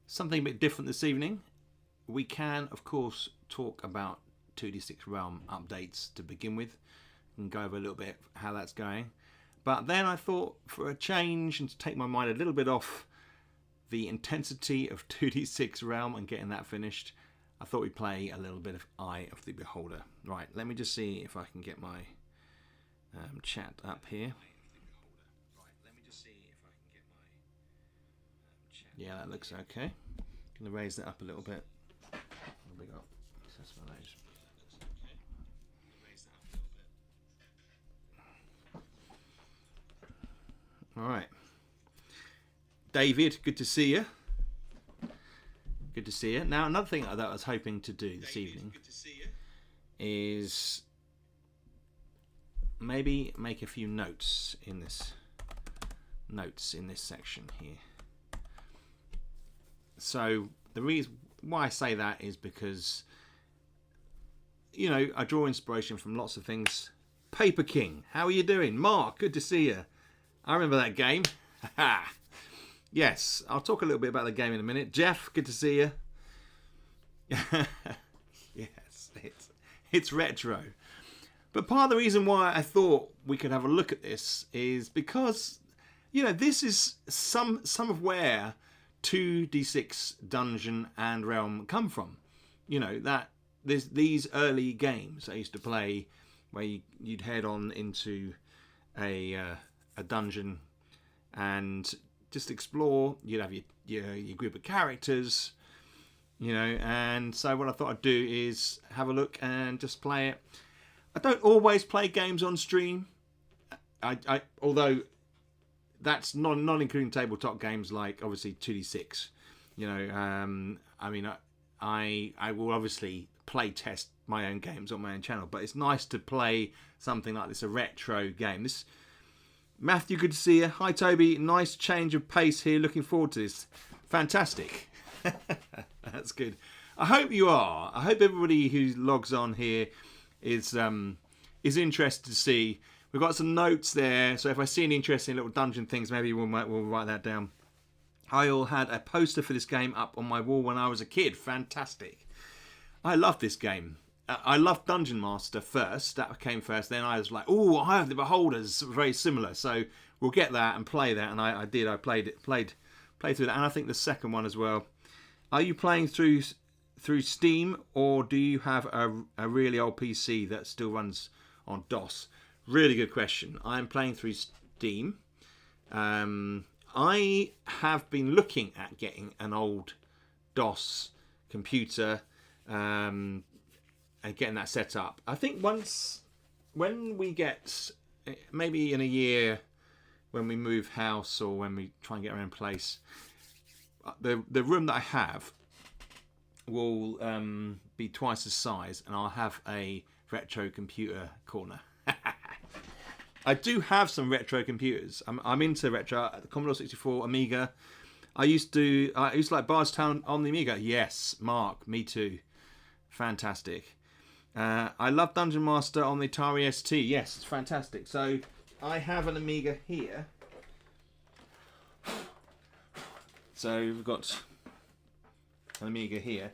something a bit different this evening. We can, of course, talk about 2D6 Realm updates to begin with and go over a little bit how that's going. But then I thought, for a change and to take my mind a little bit off the intensity of 2D6 Realm and getting that finished, I thought we'd play a little bit of Eye of the Beholder. Right, let me just see if I can get my chat up here. Yeah, that looks okay. Going to raise that up a little bit. What have we got? All right, David, good to see you. Good to see you. Now, another thing that I was hoping to do this evening is maybe make a few notes in this section here. So the reason why I say that is because, you know, I draw inspiration from lots of things. Paper King, how are you doing? Mark, good to see you. I remember that game. Yes, I'll talk a little bit about the game in a minute. Jeff, good to see you. Yes, it's retro. But part of the reason why I thought we could have a look at this is because, you know, this is some of where 2D6 Dungeon and Realm come from. You know, that there's these early games I used to play where you'd head on into a dungeon and just explore. You'd have your group of characters, you know, and so what I thought I'd do is have a look and just play it. I don't always play games on stream. I although that's not including tabletop games like obviously 2D6. You know, I mean, I will obviously play test my own games on my own channel, but it's nice to play something like this, a retro game. This Matthew, good to see you. Hi Toby, nice change of pace here. Looking forward to this. Fantastic. That's good. I hope you are. I hope everybody who logs on here is interested to see. We've got some notes there, so if I see any interesting little dungeon things, maybe we'll write that down. I all had a poster for this game up on my wall when I was a kid. Fantastic. I love this game. I loved Dungeon Master first. That came first. Then I was like, oh, Eye of the Beholders, very similar. So we'll get that and play that. And I did. I played through that. And I think the second one as well. Are you playing through Steam, or do you have a really old PC that still runs on DOS? Really good question. I'm playing through Steam. I have been looking at getting an old DOS computer and getting that set up. I think when we get, maybe in a year, when we move house or when we try and get our own place, the room that I have will be twice the size, and I'll have a retro computer corner. I do have some retro computers. I'm into retro. The Commodore 64, Amiga. I used to like Bardstown on the Amiga. Yes, Mark, me too. Fantastic. I love Dungeon Master on the Atari ST. Yes, it's fantastic. So I have an Amiga here. So we've got an Amiga here.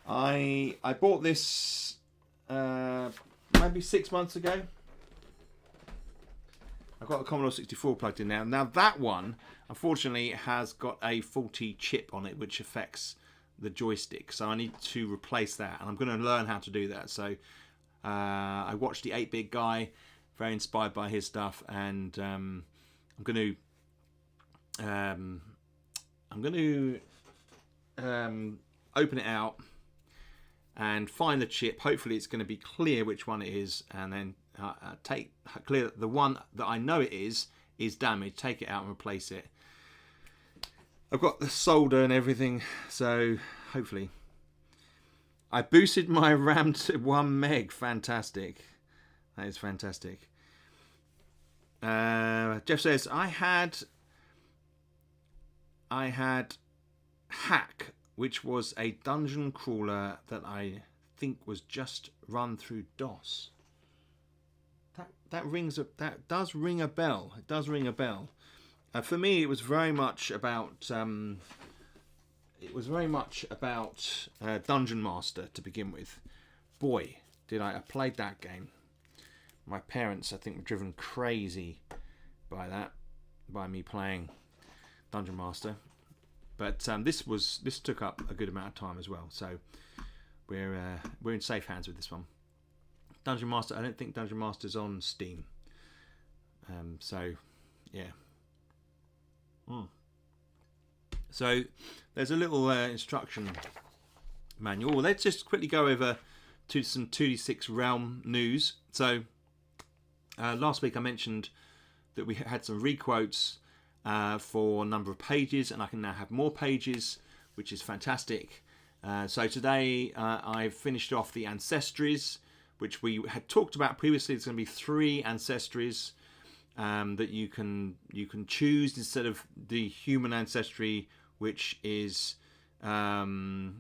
I bought this maybe 6 months ago. I've got a Commodore 64 plugged in now. Now that one, unfortunately, has got a faulty chip on it, which affects the joystick. So I need to replace that, and I'm going to learn how to do that. So I watched the 8-Bit Guy, very inspired by his stuff, and I'm going to open it out and find the chip. Hopefully, it's going to be clear which one it is, and then clear the one that I know it is damaged, take it out and replace it. I've got the solder and everything, so hopefully. I boosted my RAM to 1 meg. Fantastic. That is fantastic. Jeff says, I had Hack, which was a dungeon crawler that I think was just run through DOS. That does ring a bell. It does ring a bell. For me, it was very much about Dungeon Master to begin with. Boy, did I played that game. My parents, I think, were driven crazy by that, by me playing Dungeon Master. But this took up a good amount of time as well. So we're in safe hands with this one. Dungeon Master. I don't think Dungeon Master's on Steam. So yeah. So there's a little instruction manual. Let's just quickly go over to some 2d6 Realm news. So last week I mentioned that we had some requotes for a number of pages, and I can now have more pages, which is fantastic. So today I've finished off the Ancestries, which we had talked about previously. There's going to be 3 Ancestries that you can choose instead of the human ancestry, which is the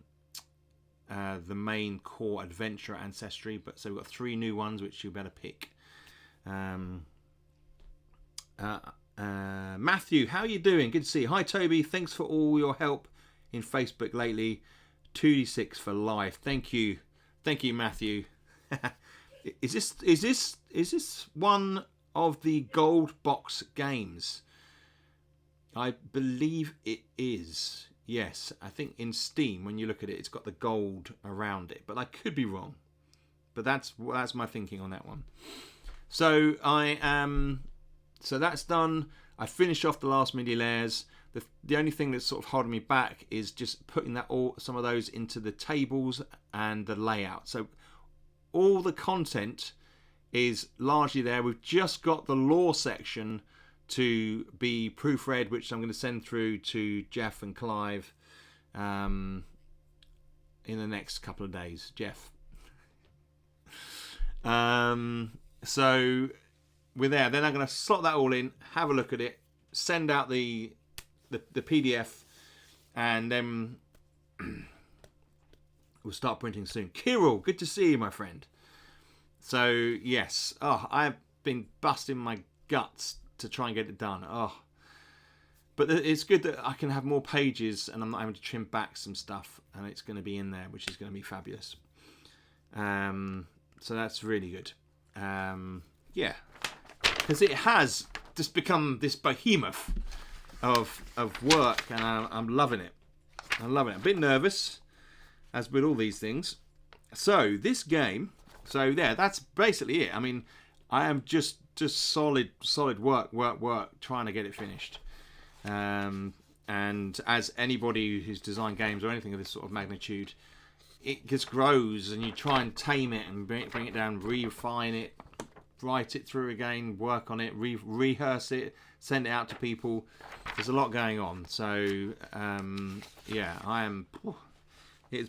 main core adventure ancestry. But so we've got 3 new ones which you better pick. Matthew, how are you doing? Good to see you. Hi Toby, thanks for all your help in Facebook lately. 2d6 for life. Thank you Matthew. Is this one of the gold box games? I believe it is. Yes, I think in Steam when you look at it, it's got the gold around it, but I could be wrong. But that's my thinking on that one. So so that's done. I finished off the last mini layers. The only thing that's sort of holding me back is just putting some of those into the tables and the layout. So all the content is largely there. We've just got the lore section to be proofread, which I'm going to send through to Jeff and Clive in the next couple of days. Jeff. So we're there. Then I'm going to slot that all in, have a look at it, send out the PDF, and then we'll start printing soon. Kirill, good to see you, my friend. So yes, I've been busting my guts to try and get it done. But it's good that I can have more pages and I'm not having to trim back some stuff, and it's going to be in there, which is going to be fabulous. So that's really good. Yeah, because it has just become this behemoth of work, and I'm loving it. I'm loving it. I'm a bit nervous, as with all these things. So this game, yeah, that's basically it. I mean, I am just solid work trying to get it finished. And as anybody who's designed games or anything of this sort of magnitude, it just grows, and you try and tame it and bring it down, refine it, write it through again, work on it, rehearse it, send it out to people. There's a lot going on. So yeah, I am. It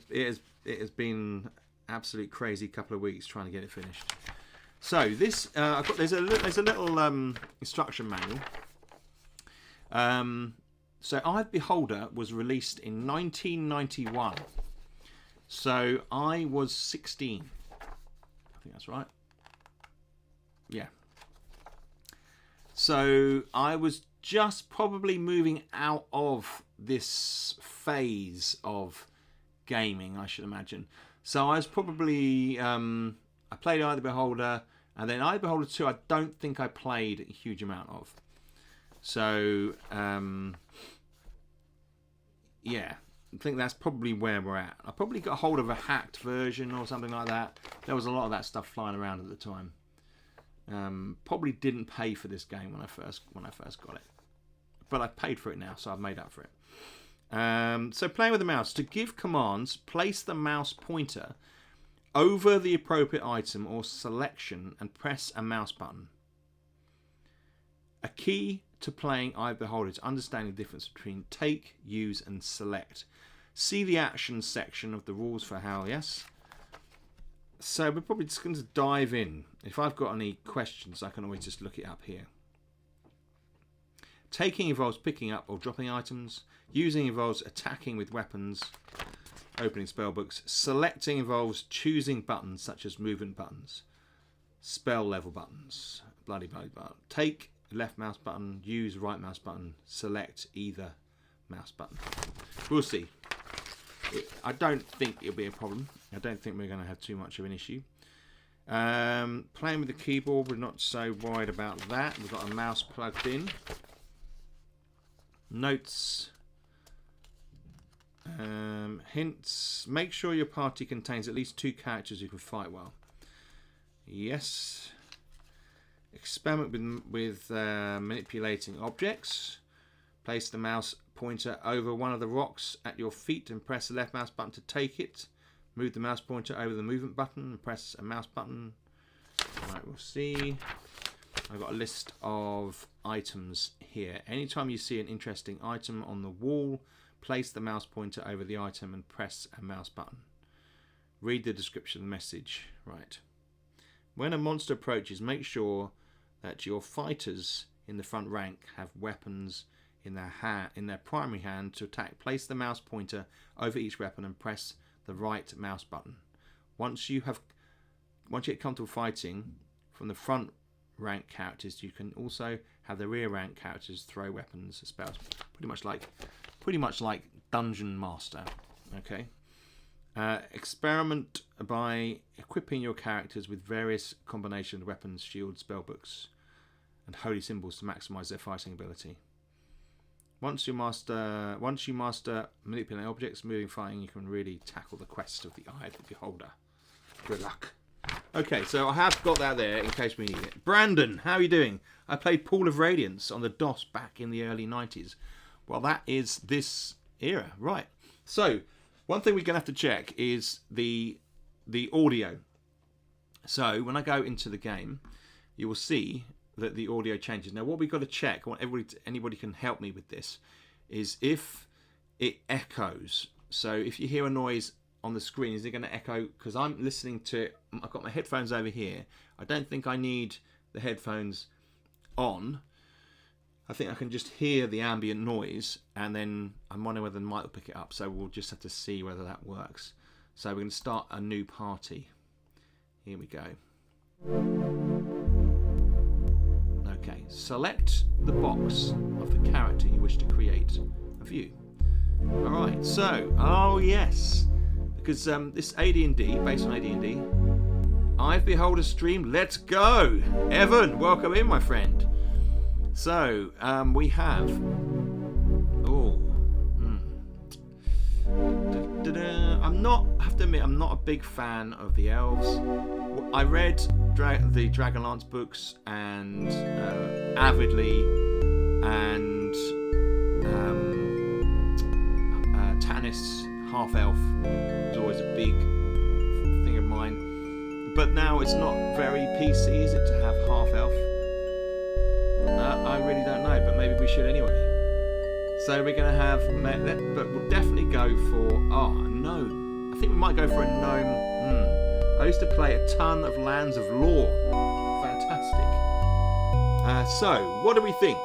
has been absolute crazy couple of weeks trying to get it finished. So this there's a little instruction manual. So I Beholder was released in 1991. So I was 16. I think that's right. Yeah. So I was just probably moving out of this phase of gaming, I should imagine. So I was probably I played Eye of the Beholder, and then Eye of the Beholder 2 I don't think I played a huge amount of. So yeah, I think that's probably where we're at. I probably got hold of a hacked version or something like that. There was a lot of that stuff flying around at the time. Probably didn't pay for this game when I first got it, but I paid for it now, so I've made up for it. So playing with the mouse. To give commands, place the mouse pointer over the appropriate item or selection and press a mouse button. A key to playing Eye of the Beholder is understanding the difference between take, use and select. See the actions section of the rules for how, yes? So we're probably just going to dive in. If I've got any questions, I can always just look it up here. Taking involves picking up or dropping items. Using involves attacking with weapons, opening spellbooks. Selecting involves choosing buttons such as movement buttons, spell level buttons, bloody. Take left mouse button, use right mouse button, select either mouse button. We'll see. I don't think it'll be a problem. I don't think we're going to have too much of an issue. Playing with the keyboard, we're not so worried about that. We've got a mouse plugged in. Notes. Hints. Make sure your party contains at least 2 characters who can fight well. Yes. Experiment with manipulating objects. Place the mouse pointer over one of the rocks at your feet and press the left mouse button to take it. Move the mouse pointer over the movement button and press a mouse button. Right, we'll see. I've got a list of items here. Anytime you see an interesting item on the wall, place the mouse pointer over the item and press a mouse button. Read the description of the message. Right. When a monster approaches, make sure that your fighters in the front rank have weapons in their primary hand to attack. Place the mouse pointer over each weapon and press the right mouse button. Once you get comfortable fighting from the front rank characters, you can also have the rear rank characters throw weapons, spells, pretty much like Dungeon Master. Okay. Experiment by equipping your characters with various combinations of weapons, shields, spellbooks, and holy symbols to maximize their fighting ability. Once you master manipulating objects, moving, fighting, you can really tackle the quest of the Eye of the Beholder. Good luck. Okay, so I have got that there in case we need it. Brandon, how are you doing? I played Pool of Radiance on the DOS back in the early 90s. Well, that is this era, right? So, one thing we're going to have to check is the audio. So, when I go into the game, you will see that the audio changes. Now, what we've got to check, what anybody can help me with this, is if it echoes. So, if you hear a noise on the screen, is it going to echo? Because I'm listening to it. I've got my headphones over here. I don't think I need the headphones on. I think I can just hear the ambient noise, and then I'm wondering whether the mic will pick it up. So we'll just have to see whether that works. So we're going to start a new party. Here we go. Okay, select the box of the character you wish to create a view. All right, so, oh yes, because this AD&D, based on AD&D, Eye of Beholder stream, let's go! Evan, welcome in, my friend. So, we have... I have to admit, I'm not a big fan of the elves. I read the Dragonlance books and avidly, and Tanis, half-elf, was always a big thing of mine. But now it's not very PC, is it, to have half-elf? I really don't know, but maybe we should anyway. So we're going to have, but we'll definitely go for, a gnome. I think we might go for a gnome. I used to play a ton of Lands of Lore. Fantastic. So, what do we think?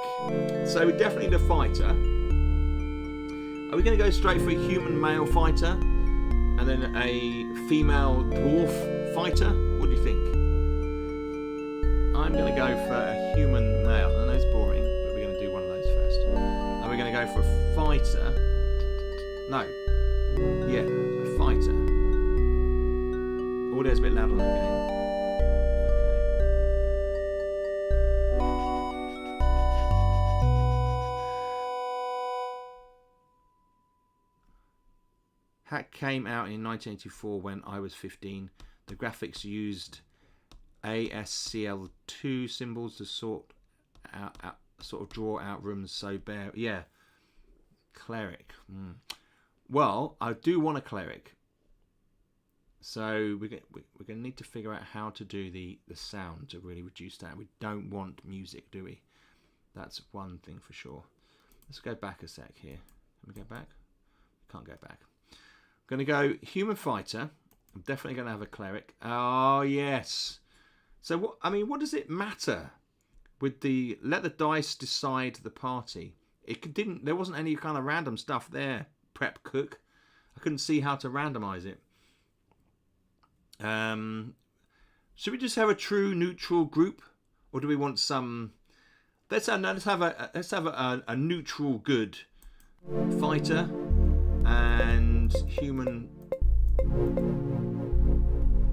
So we definitely need a fighter. Are we going to go straight for a human male fighter? And then a female dwarf fighter? What do you think? I'm going to go for a human male. I know it's boring, but we're going to do one of those first. And we're going to go for a fighter. No. Yeah, a fighter. Audio's a bit loud on the game. Hack came out in 1984 when I was 15. The graphics used ASCL2 symbols to sort of draw out rooms so bare. Yeah, cleric. Well, I do want a cleric. So we're going to need to figure out how to do the sound to really reduce that. We don't want music, do we? That's one thing for sure. Let's go back a sec here. Can we go back? Can't go back. I'm going to go human fighter. I'm definitely going to have a cleric. Oh, yes. So, what does it matter with the let the dice decide the party? There wasn't any kind of random stuff there, Prep Cook. I couldn't see how to randomize it. Should we just have a true neutral group? Or do we want some Let's have a neutral good fighter and human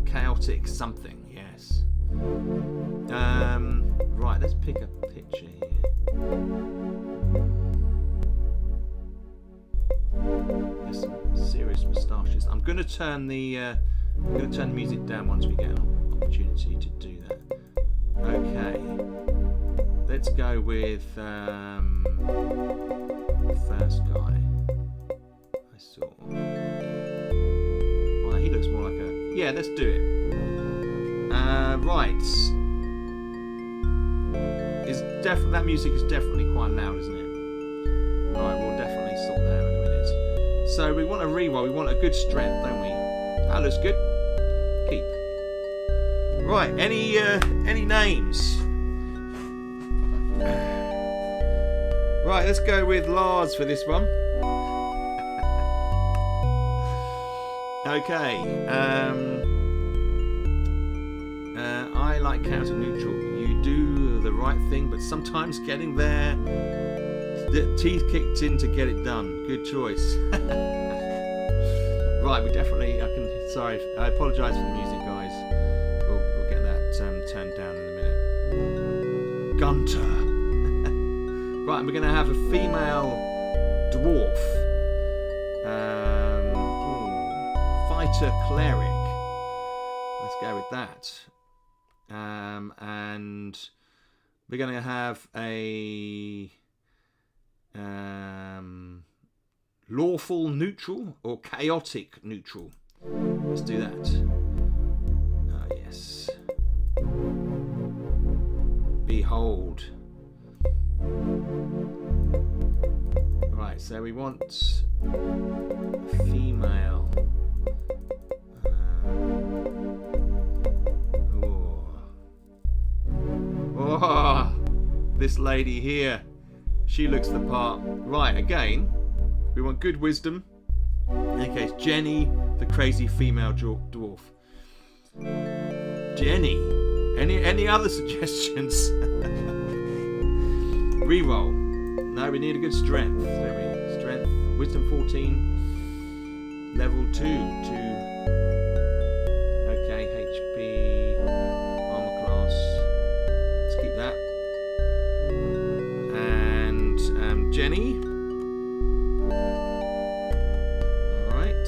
chaotic something. Yes. Right. Let's pick a picture here. There's some serious moustaches. I'm going to turn the music down once we get an opportunity to do that. Okay. Let's go with the first guy I saw. Oh, he looks more like a... Yeah, let's do it. Right. That music is definitely quite loud, isn't it? Alright, we'll definitely sort that out in a minute. So we want a reroll, we want a good strength, don't we? That looks good. Keep. Right, any names? Right, let's go with Lars for this one. Okay. I like counter neutral. You do the right thing, but sometimes getting there, the teeth kicked in to get it done. Good choice. Right, we definitely. Sorry, I apologise for the music, guys. We'll get that turned down in a minute. Gunter. Right, we're going to have a female dwarf. Fighter cleric. Let's go with that. And we're going to have a lawful neutral or chaotic neutral. Let's do that. Ah, yes. Behold. Right, so we want a female. Oh, this lady here. She looks the part. Right, again, we want good wisdom. Okay, it's Jenny, the crazy female dwarf. Jenny. Any other suggestions? Reroll. No, we need a good strength. Don't we? Strength, wisdom 14, level 2 to. Okay, HP, armor class. Let's keep that. And Jenny. All right.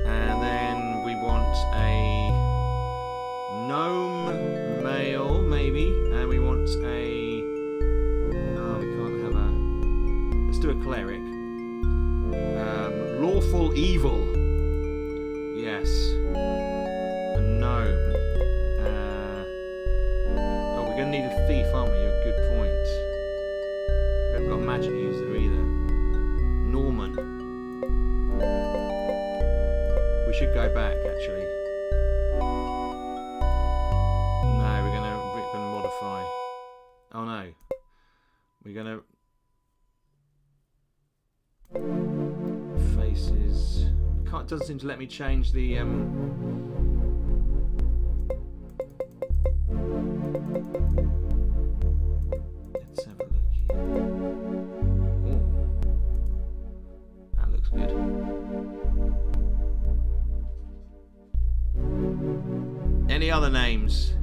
And then we want a gnome male, maybe, and we want a. Do a cleric. Lawful evil. Yes. A gnome. Oh, we're going to need a thief, aren't we? A good point. We haven't got a magic user either. Norman. We should go back, actually. No, we're going to modify. Oh no. We're going to. Faces. Doesn't seem to let me change the Let's have a look here. Oh, that looks good. Any other names?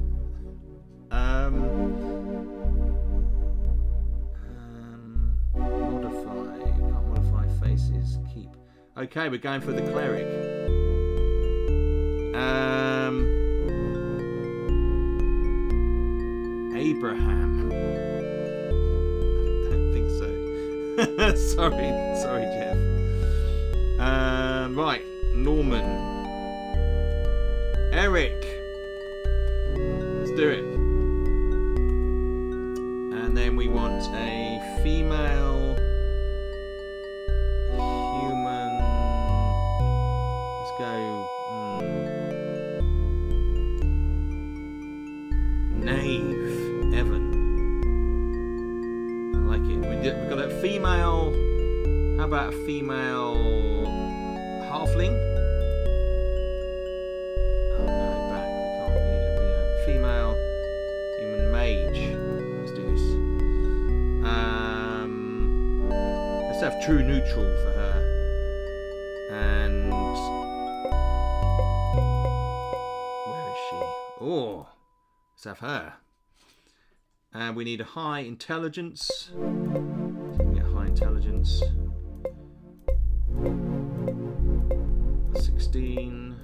Keep. Okay, we're going for the cleric. Abraham. I don't think so. sorry, Jeff. Right, Norman. Eric. Let's do it. And then we want a female. Female. How about a female halfling? Oh no, back. We can't be a female human mage. Let's do this. Let's have true neutral for her. And where is she? Oh, let's have her. And we need a high intelligence. Get high intelligence. 16.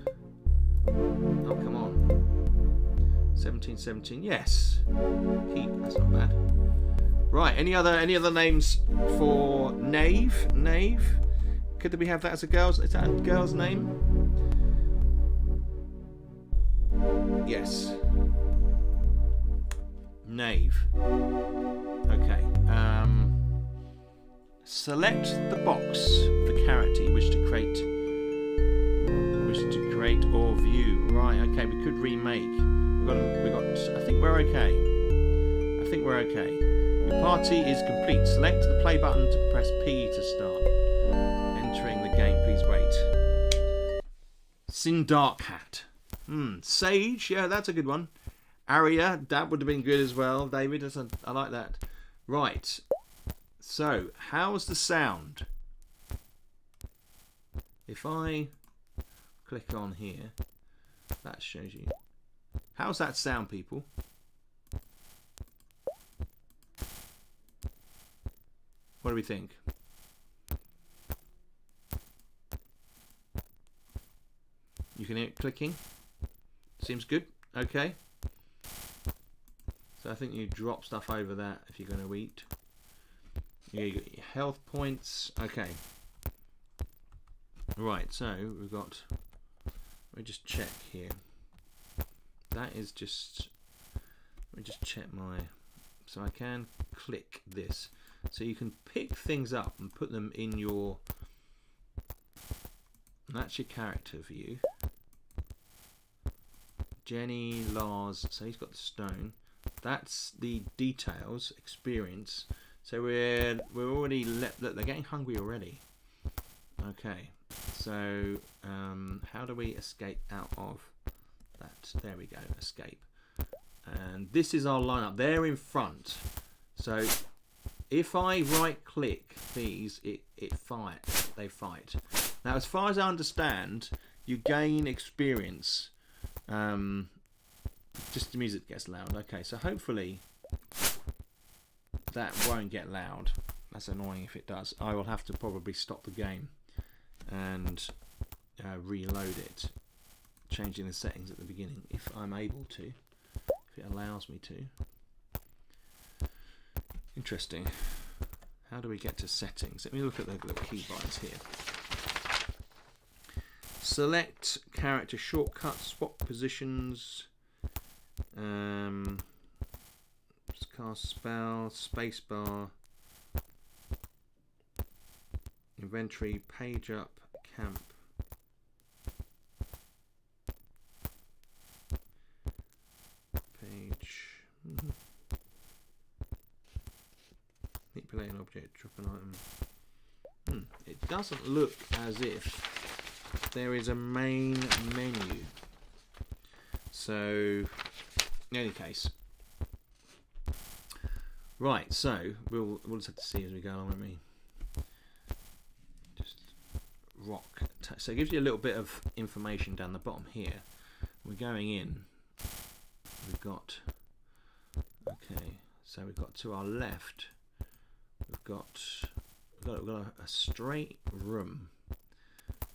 Oh, come on. 17, 17. Yes. Heat. That's not bad. Right. Any other names for Knave? Knave. Could we have that as a girl's? Is that a girl's name? Yes. Knave. Okay. Select the box of the character you wish to create. Or view. Right. Okay. We could remake. We got. I think we're okay. Your party is complete. Select the play button to press P to start. Entering the game. Please wait. Sin Dark Hat. Sage. Yeah, that's a good one. Aria, that would have been good as well. David, I like that. Right. So, how's the sound? If I click on here, that shows you. How's that sound, people? What do we think? You can hear it clicking. Seems good. Okay. So I think you drop stuff over that if you're going to eat. You got your health points. Okay. Right, so we've got... Let me just check here. That is just... Let me just check my... So I can click this. So you can pick things up and put them in your... That's your character view. Jenny, Lars, so he's got the stone. That's the details, experience. So we're already they're getting hungry already. Okay, so how do we escape out of that? There we go, escape. And this is our lineup. They're in front. So if I right click these, they fight. Now, as far as I understand, you gain experience. Just the music gets loud. Okay, so hopefully that won't get loud. That's annoying if it does. I will have to probably stop the game and reload it, changing the settings at the beginning if I'm able to, if it allows me to. Interesting. How do we get to settings? Let me look at the little keybinds here. Select character shortcuts, swap positions, cast spell, spacebar, inventory, page up, camp. Page. Manipulate an object, drop an item. It doesn't look as if there is a main menu. So, in any case, right. So we'll just have to see as we go along, won't we? Just rock. So it gives you a little bit of information down the bottom here. We're going in. We've got. Okay. So we've got to our left. We've got a straight room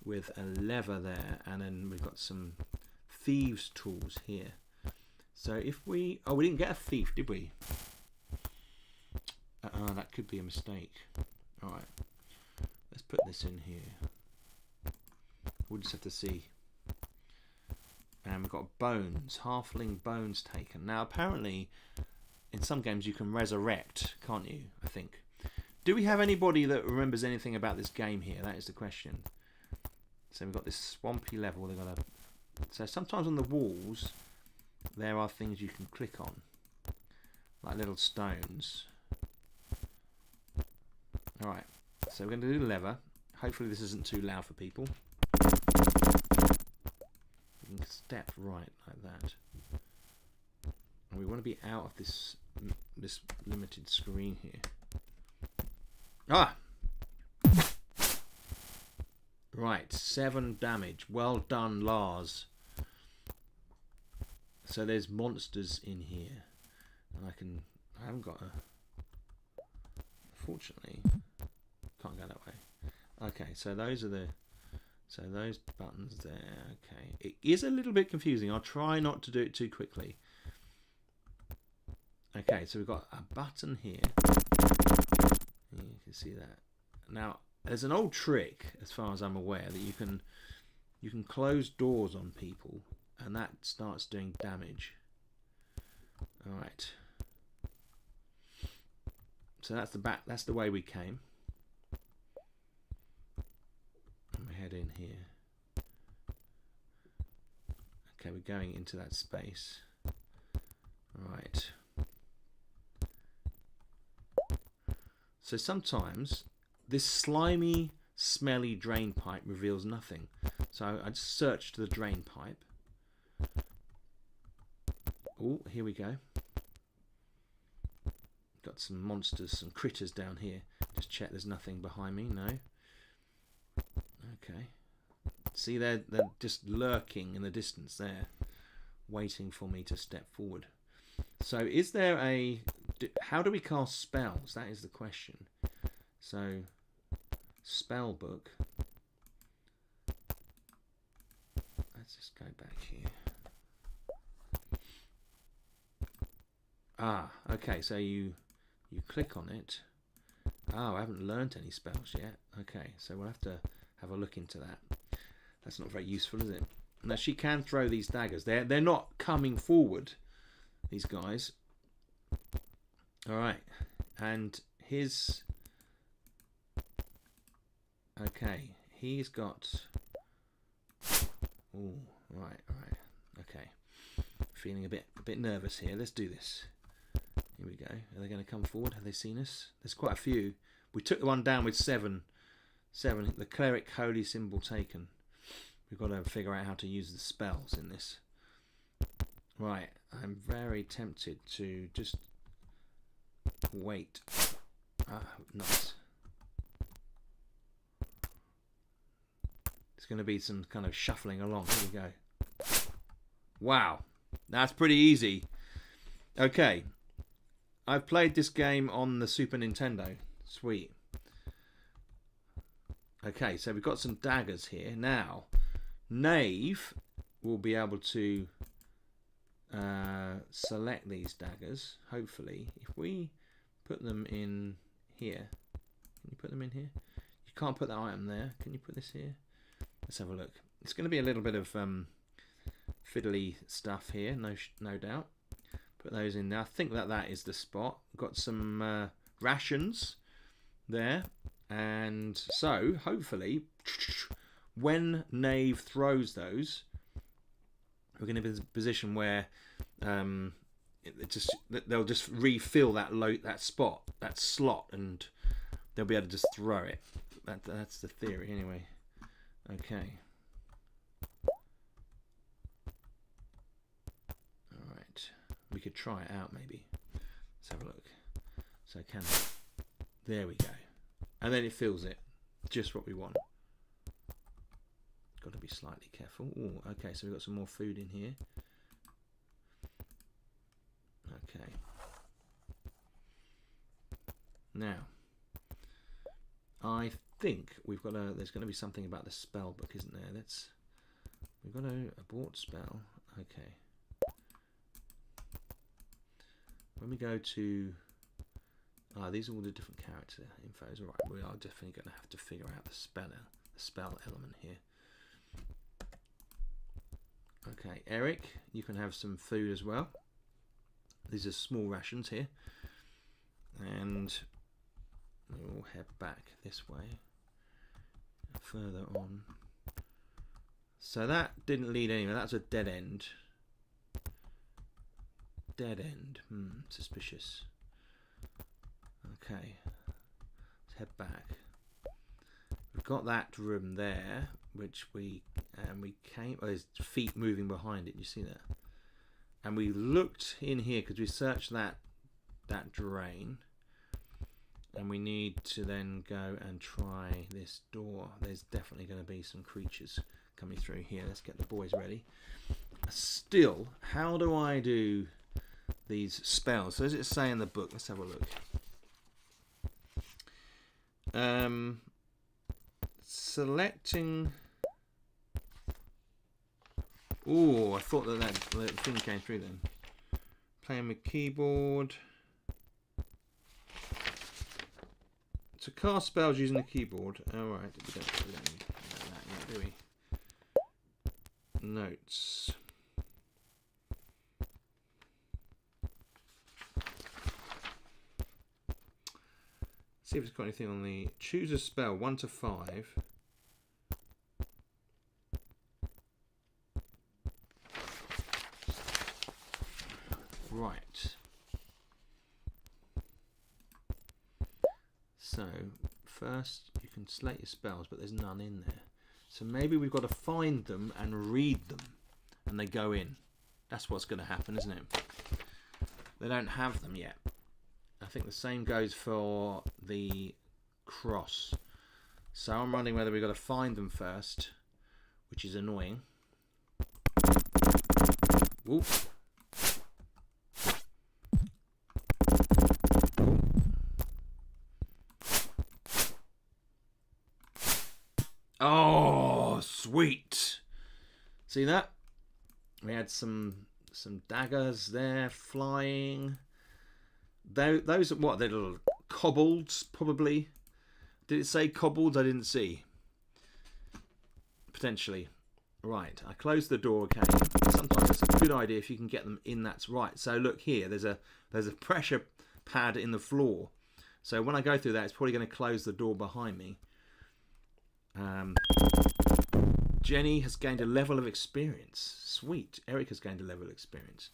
with a lever there, and then we've got some thieves tools here. So if we didn't get a thief, did we? That could be a mistake. All right, let's put this in here. We'll just have to see. And we've got bones, halfling bones taken. Now apparently in some games you can resurrect, can't you? I think. Do we have anybody that remembers anything about this game here? That is the question. So we've got this swampy level. They've got so sometimes on the walls there are things you can click on, like little stones. All right, so we're going to do the lever. Hopefully this isn't too loud for people. We can step right like that, and we want to be out of this limited screen here. Right, 7 damage. Well done, Lars. So there's monsters in here. And I haven't got a... Fortunately, can't go that way. Okay, so those are the... So those buttons there, okay. It is a little bit confusing. I'll try not to do it too quickly. Okay, so we've got a button here. You can see that. Now, there's an old trick, as far as I'm aware, that you can close doors on people, and that starts doing damage. All right. So that's the back. That's the way we came. And we head in here. Okay, we're going into that space. All right. So sometimes this slimy, smelly drain pipe reveals nothing. So I just searched the drain pipe. Oh, here we go. Got some monsters, some critters down here. Just check there's nothing behind me. No. Okay. See, they're just lurking in the distance there, waiting for me to step forward. So is there a... How do we cast spells? That is the question. So, spell book. Let's just go back here. Ah, okay, so you click on it. Oh, I haven't learnt any spells yet. Okay, so we'll have to have a look into that. That's not very useful, is it? Now, she can throw these daggers. They're not coming forward, these guys. All right, and his... Okay, he's got... Oh, right, okay. Feeling a bit nervous here. Let's do this. Here we go. Are they going to come forward? Have they seen us? There's quite a few. We took the one down with 7. The cleric holy symbol taken. We've got to figure out how to use the spells in this. Right, I'm very tempted to just wait. Ah, nice. It's going to be some kind of shuffling along. Here we go. Wow, that's pretty easy. Okay, I've played this game on the Super Nintendo. Sweet. Okay, so we've got some daggers here. Now, Knave will be able to select these daggers, hopefully. If we put them in here. Can you put them in here? You can't put that item there. Can you put this here? Let's have a look. It's going to be a little bit of fiddly stuff here, no doubt. Put those in there. I think that is the spot. Got some rations there. And so, hopefully, when Knave throws those, we're going to be in a position where they'll just refill that spot, that slot, and they'll be able to just throw it. That's the theory, anyway. Okay. All right. We could try it out, maybe. Let's have a look. So there we go. And then it fills it. Just what we want. Got to be slightly careful. Ooh, okay, so we've got some more food in here. Okay. Now, I think we've got there's going to be something about the spell book, isn't there? We've got to abort spell. Okay. When we go to... these are all the different character infos. All right, we are definitely going to have to figure out the spell element here. Okay, Eric, you can have some food as well. These are small rations here. And we'll head back this way. Further on. So that didn't lead anywhere. That's a dead end. Dead end. Suspicious. Okay. Let's head back. We've got that room there, which we came... Oh, there's feet moving behind it. You see that? And we looked in here because we searched that drain. And we need to then go and try this door. There's definitely going to be some creatures coming through here. Let's get the boys ready. Still, how do I do these spells? So as it say in the book, let's have a look. Selecting. Oh, I thought that thing came through then. Playing with keyboard. To cast spells using the keyboard. Alright, we don't need that yet, do we? Notes. See if it's got anything on the choose a spell 1 to 5. Right. So first you can select your spells, but there's none in there. So maybe we've got to find them and read them, and they go in. That's what's going to happen, isn't it? They don't have them yet. I think the same goes for the cross. So I'm wondering whether we've got to find them first, which is annoying. Whoop. Oh, sweet. See that? We had some daggers there flying. Those are what? They're little kobolds, probably. Did it say kobolds? I didn't see. Potentially. Right, I closed the door again. Sometimes it's a good idea if you can get them in. That's right. So look here, there's a pressure pad in the floor. So when I go through that, it's probably going to close the door behind me. Jenny has gained a level of experience. Sweet. Eric has gained a level of experience.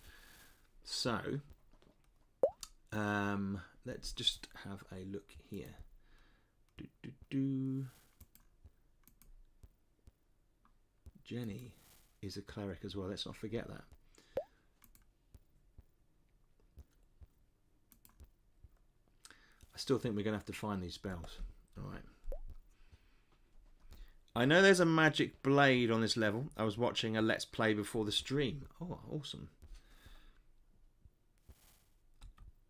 So, let's just have a look here. Jenny is a cleric as well. Let's not forget that. I still think we're going to have to find these spells. All right. I know there's a magic blade on this level. I was watching a Let's Play before the stream. Oh, awesome.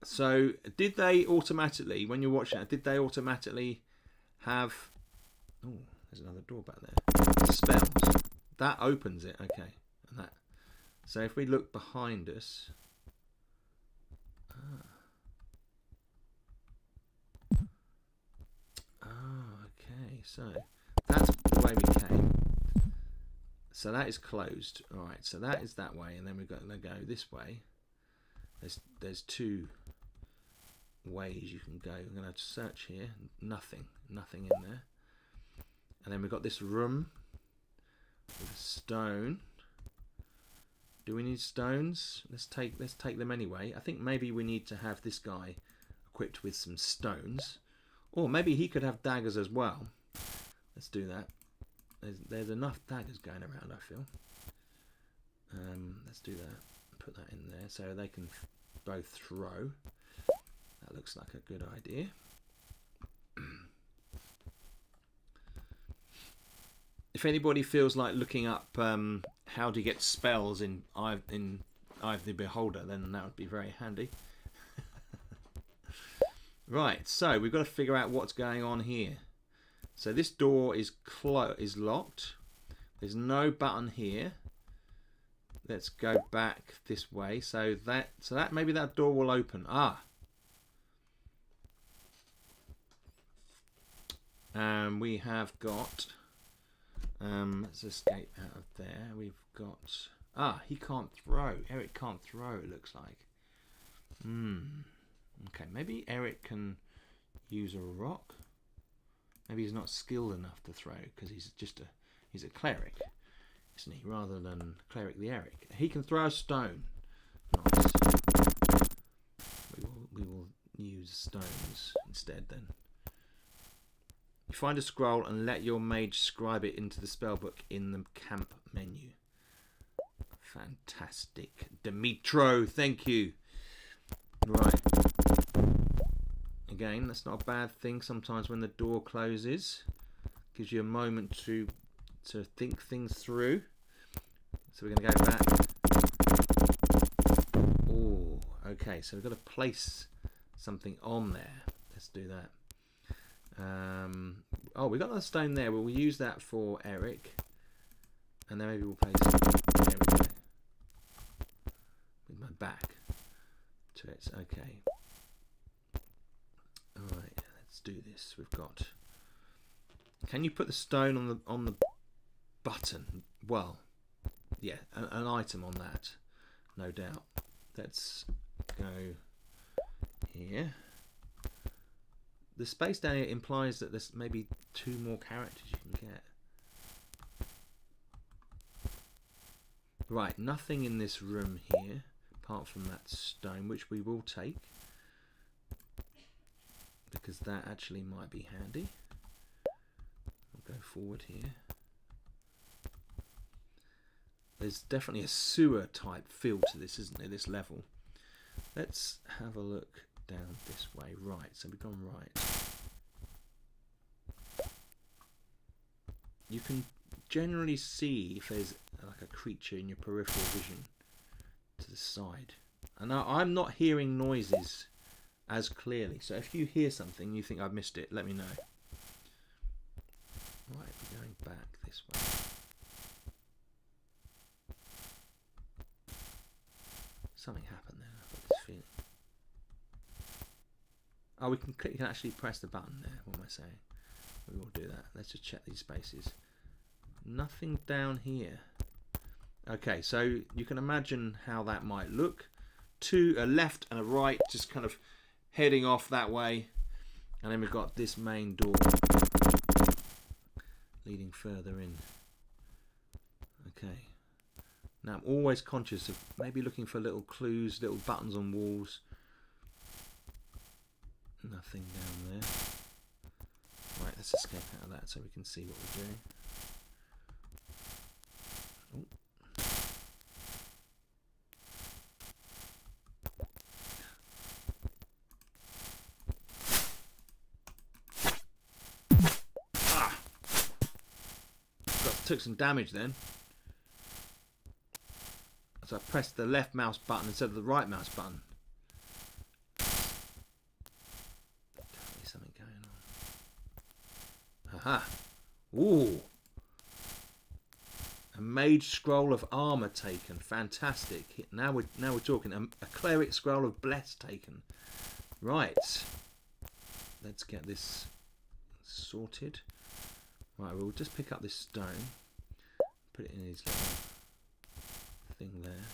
So, did they automatically, when you're watching it, did they automatically have... Oh, there's another door back there. Spells. That opens it, okay. And that. So if we look behind us... Oh, okay. So, that's the way we came. So that is closed. Alright, so that is that way. And then we've got to go this way. There's two ways you can go. I'm going to search here. Nothing in there. And then we've got this room with a stone. Do we need stones? Let's take them anyway. I think maybe we need to have this guy equipped with some stones, or maybe he could have daggers as well. Let's do that. There's enough daggers going around, I feel. Let's do that. Put that in there so they can both throw. That looks like a good idea. If anybody feels like looking up how to get spells in Eye of the Beholder, then that would be very handy. Right, so we've got to figure out what's going on here. So this door is locked. There's no button here. Let's go back this way. So that maybe that door will open. And we have got. Let's escape out of there. We've got. He can't throw. Eric can't throw. It looks like. Okay, maybe Eric can use a rock. Maybe he's not skilled enough to throw because he's a cleric, isn't he? Rather than cleric the Eric, he can throw a stone. Nice. We will use stones instead then. You find a scroll and let your mage scribe it into the spellbook in the camp menu. Fantastic, Dimitro. Thank you. Right. Again, that's not a bad thing. Sometimes when the door closes, gives you a moment to think things through. So we're going to go back. Oh, okay. So we've got to place something on there. Let's do that. Oh, we got another stone there. Well, we'll use that for Eric, and then maybe we'll place. There we go. With my back to it. Okay. All right. Let's do this. We've got. Can you put the stone on the button? Well, yeah, an item on that, no doubt. Let's go here. The space down here implies that there's maybe 2 more characters you can get. Right, nothing in this room here apart from that stone, which we will take because that actually might be handy. We'll go forward here. There's definitely a sewer type feel to this, isn't there, this level? Let's have a look down this way. Right, so we've gone right. You can generally see if there's like a creature in your peripheral vision to the side. And now I'm not hearing noises as clearly, so if you hear something you think I've missed it, let me know. Right, we're going back this way. Something happened there. I've got this feeling. Oh, we can click. You can actually press the button there. What am I saying? We will do that. Let's just check these spaces. Nothing down here. Okay, so you can imagine how that might look. 2, a left and a right, just kind of heading off that way, and then we've got this main door leading further in. Okay. Now I'm always conscious of maybe looking for little clues, little buttons on walls. Nothing down there. Right, let's escape out of that so we can see what we're doing. Oh. Ah! Took some damage then. So I pressed the left mouse button instead of the right mouse button. Definitely something going on. Aha! Ooh! A mage scroll of armor taken. Fantastic. Now we're talking. A cleric scroll of bless taken. Right. Let's get this sorted. Right, we'll just pick up this stone. Put it in his little thing there,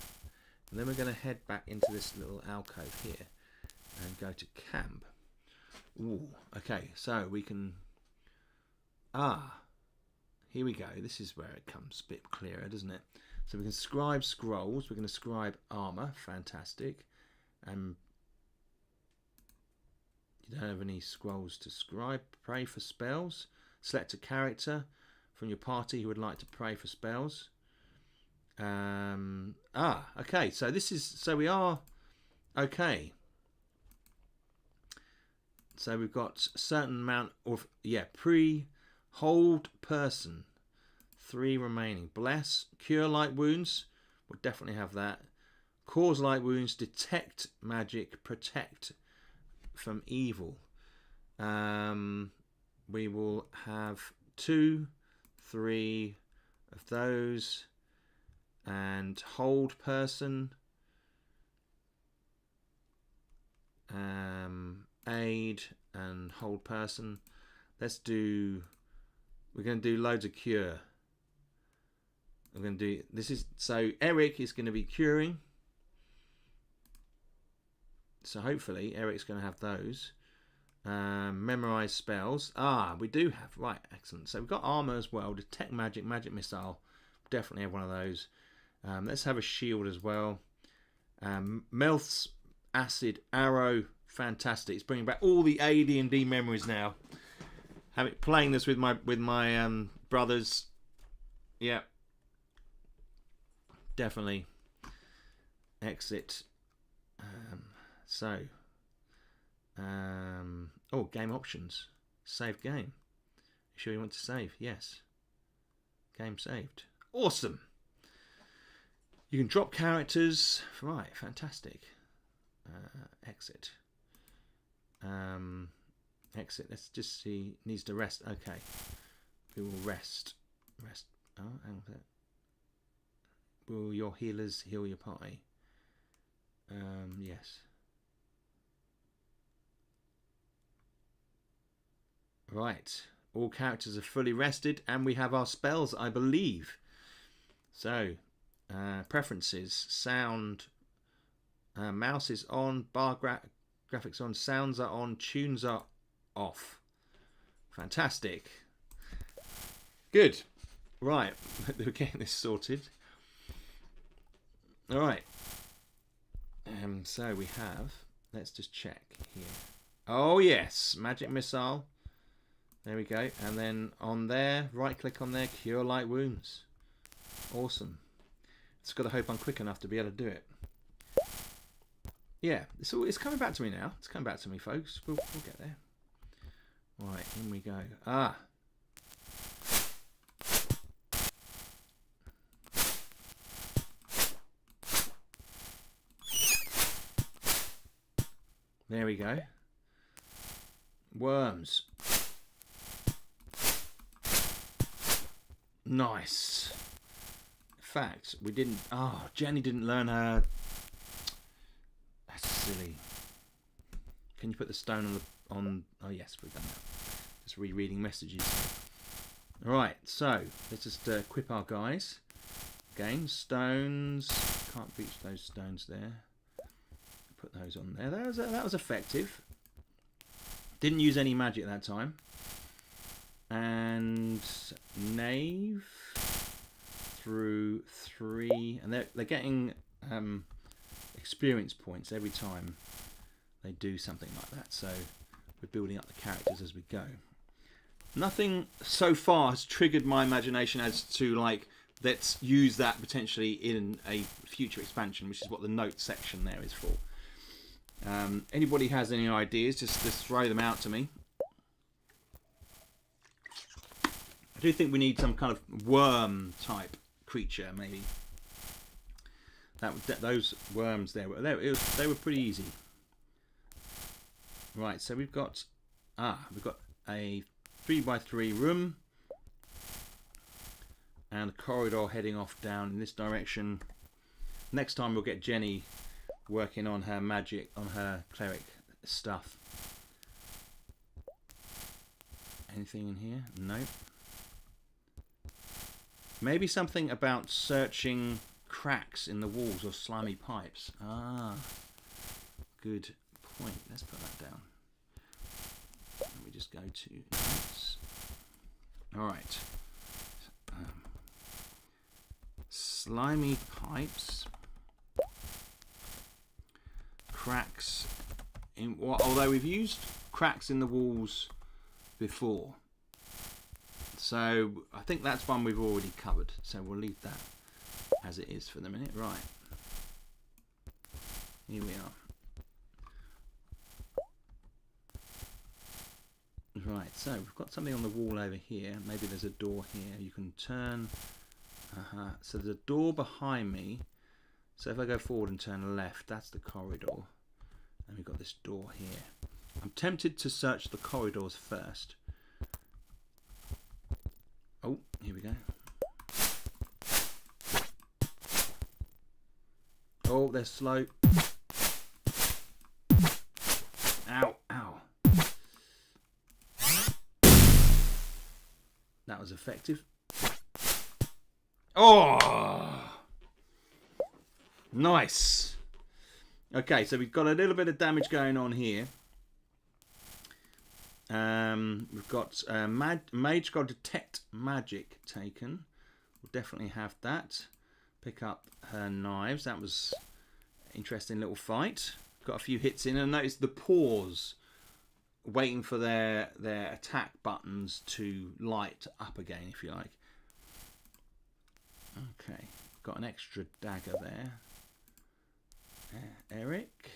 and then we're going to head back into this little alcove here and go to camp. Ooh, okay, so we can here we go. This is where it comes a bit clearer, doesn't it? So we can scribe scrolls, we're going to scribe armor. Fantastic. You don't have any scrolls to scribe. Pray for spells. Select a character from your party who would like to pray for spells. Okay, so we are okay. So we've got a certain amount of hold person, 3 remaining. Bless, cure light wounds, we'll definitely have that. Cause light wounds, detect magic, protect from evil. We will have 2, 3 of those. And hold person, aid and hold person. We're going to do loads of cure. I'm going to do so Eric is going to be curing, so hopefully Eric's going to have those. Memorize spells. We do have, right, excellent. So we've got armor as well. Detect magic, magic missile, definitely have one of those. Let's have a shield as well. Melth's acid arrow, fantastic. It's bringing back all the AD&D memories now. Playing this with my brothers. Yeah, definitely. Exit. So Oh, game options. Save game. You sure you want to save? Yes. Game saved. Awesome. You can drop characters. Right, fantastic. Exit. Exit. Let's just see. Needs to rest. Okay. We will rest. Rest. Oh, hang on. Will your healers heal your party? Yes. Right. All characters are fully rested, and we have our spells, I believe. So, preferences, sound, mouse is on, bar graphics on, sounds are on, tunes are off. Fantastic. Good. Right, we're getting this sorted. All right. So we have, let's just check here. Oh yes, magic missile. There we go. And then on there, right click on there, cure light wounds. Awesome. Just got to hope I'm quick enough to be able to do it. Yeah, it's coming back to me now. It's coming back to me, folks. We'll get there. Right, in we go. Ah. There we go. Worms. Nice. In fact, we didn't... Oh, Jenny didn't learn her... That's silly. Can you put the stone on... Oh, yes, we've done that. Just rereading messages. Alright, so let's just equip our guys. Again, stones. Can't reach those stones there. Put those on there. That was effective. Didn't use any magic that time. And knave through 3, and they're getting experience points every time they do something like that. So we're building up the characters as we go. Nothing so far has triggered my imagination as to like, let's use that potentially in a future expansion, which is what the notes section there is for. Anybody has any ideas, just throw them out to me. I do think we need some kind of worm type creature, maybe. Those worms there, they were pretty easy. Right, so we've got a 3x3 room and a corridor heading off down in this direction. Next time we'll get Jenny working on her magic, on her cleric stuff. Anything in here? Nope. Maybe something about searching cracks in the walls or slimy pipes. Ah, good point. Let's put that down. Let me just go to notes. All right. Slimy pipes. Cracks in what? Although we've used cracks in the walls before, so I think that's one we've already covered. So we'll leave that as it is for the minute. Right, here we are. Right, so we've got something on the wall over here. Maybe there's a door here. You can turn. So there's a door behind me. So if I go forward and turn left, that's the corridor. And we've got this door here. I'm tempted to search the corridors first. Oh, here we go. Oh, they're slow. Ow, ow. That was effective. Oh! Nice. Okay, so we've got a little bit of damage going on here. We've got Mage got Detect Magic taken. We'll definitely have that. Pick up her knives. That was an interesting little fight. Got a few hits in, and notice the pause, waiting for their attack buttons to light up again, if you like. Okay, got an extra dagger there. Eric,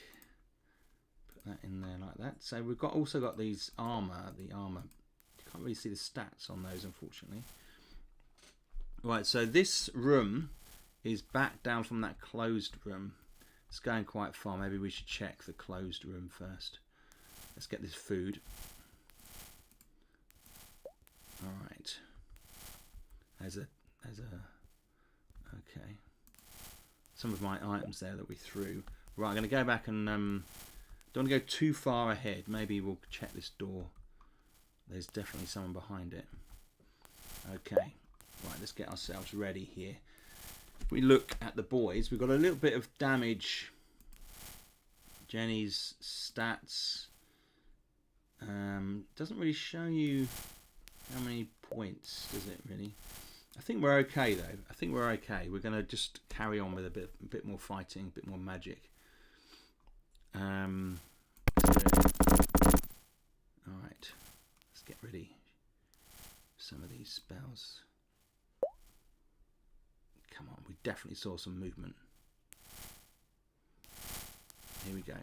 put that in there like that. So we've got also got these armor. The armor, you can't really see the stats on those, unfortunately. Right, so this room is back down from that closed room. It's going quite far. Maybe we should check the closed room first. Let's get this food. All right. Okay. Some of my items there that we threw. Right, I'm going to go back and don't want to go too far ahead. Maybe we'll check this door. There's definitely someone behind it. Okay. Right, let's get ourselves ready here. If we look at the boys, we've got a little bit of damage. Jenny's stats doesn't really show you how many points, does it really? I think we're okay though. I think we're okay. We're going to just carry on with a bit more fighting, a bit more magic. All right, let's get ready. Some of these spells. Come on, we definitely saw some movement. Here we go.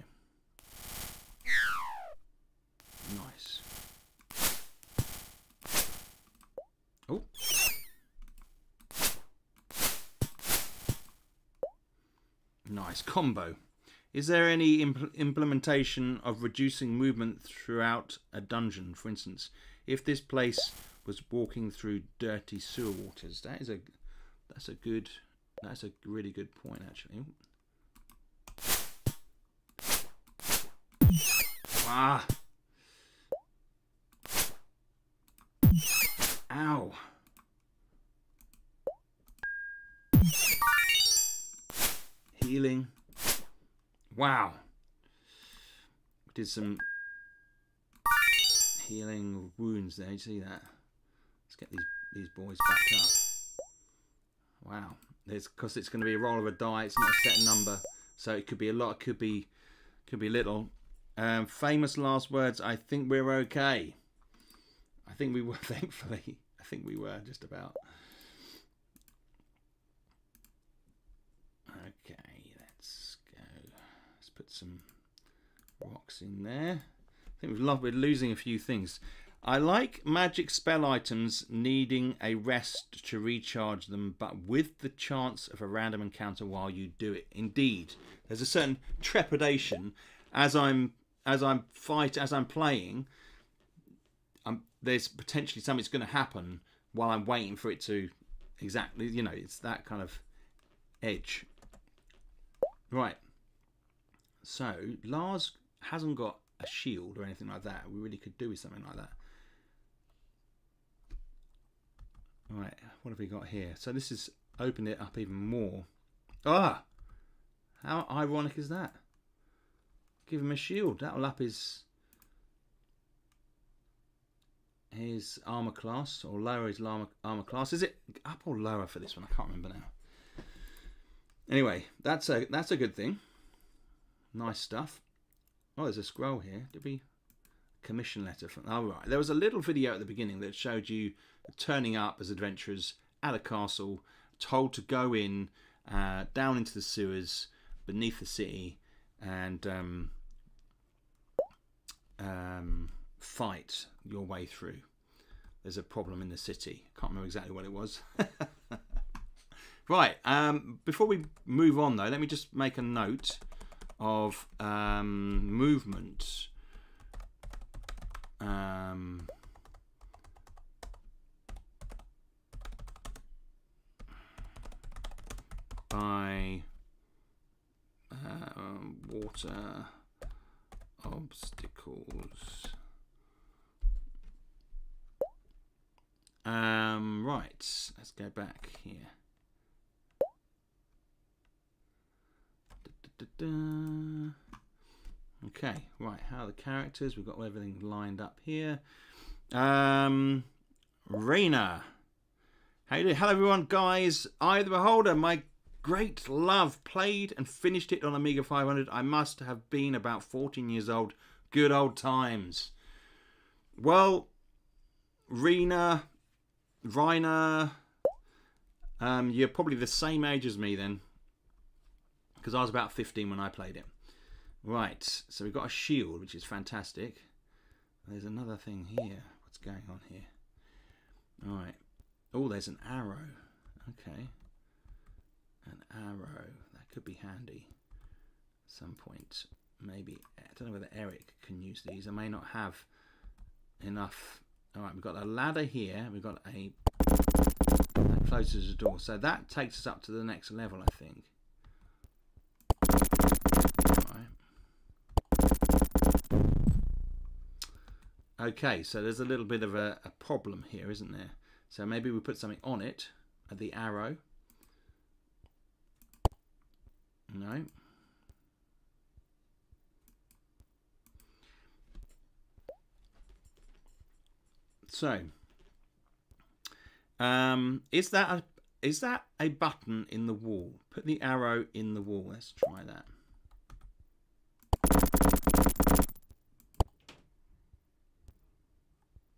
Nice. Oh. Nice combo. Is there any implementation of reducing movement throughout a dungeon? For instance, if this place was walking through dirty sewer waters, that's a really good point actually. Ah. Ow. Healing. Wow. We did some healing wounds there. You see that? Let's get these boys back up. Wow. Because it's going to be a roll of a die. It's not a set number, so it could be a lot. Could be little. Famous last words. I think we're okay. I think we were, thankfully. I think we were just about. Okay, let's go. Let's put some rocks in there. I think we're losing a few things. I like magic spell items needing a rest to recharge them, but with the chance of a random encounter while you do it. Indeed, there's a certain trepidation as I'm playing. There's potentially something's going to happen while I'm waiting for it to exactly, it's that kind of edge. Right. So Lars hasn't got a shield or anything like that. We really could do with something like that. Right, what have we got here? So this is opened it up even more. Ah! How ironic is that? Give him a shield. That'll up his armor class, or lower his armor class. Is it up or lower for this one? I can't remember now. Anyway, that's a good thing. Nice stuff. Oh, there's a scroll here. Did we commission letter from? Oh right, there was a little video at the beginning that showed you turning up as adventurers at a castle, told to go in down into the sewers beneath the city and fight your way through. There's a problem in the city. Can't remember exactly what it was. Right, before we move on though, let me just make a note of movement. By water obstacles. Right, let's go back here. Okay, right, how are the characters? We've got everything lined up here. Raina. How you doing? Hello everyone, guys. I the Beholder, my great love, played and finished it on Amiga 500. I must have been about 14 years old. Good old times. Well, Raina, you're probably the same age as me then, because I was about 15 when I played it. Right, so we've got a shield, which is fantastic. There's another thing here. What's going on here? All right. Oh, there's an arrow. Okay. An arrow. That could be handy at some point. Maybe. I don't know whether Eric can use these. I may not have enough. All right, we've got a ladder here. We've got a... That closes the door. So that takes us up to the next level, I think. Okay, so there's a little bit of a problem here, isn't there? So maybe we put something on it, at the arrow. No. So, is that a button in the wall? Put the arrow in the wall. Let's try that.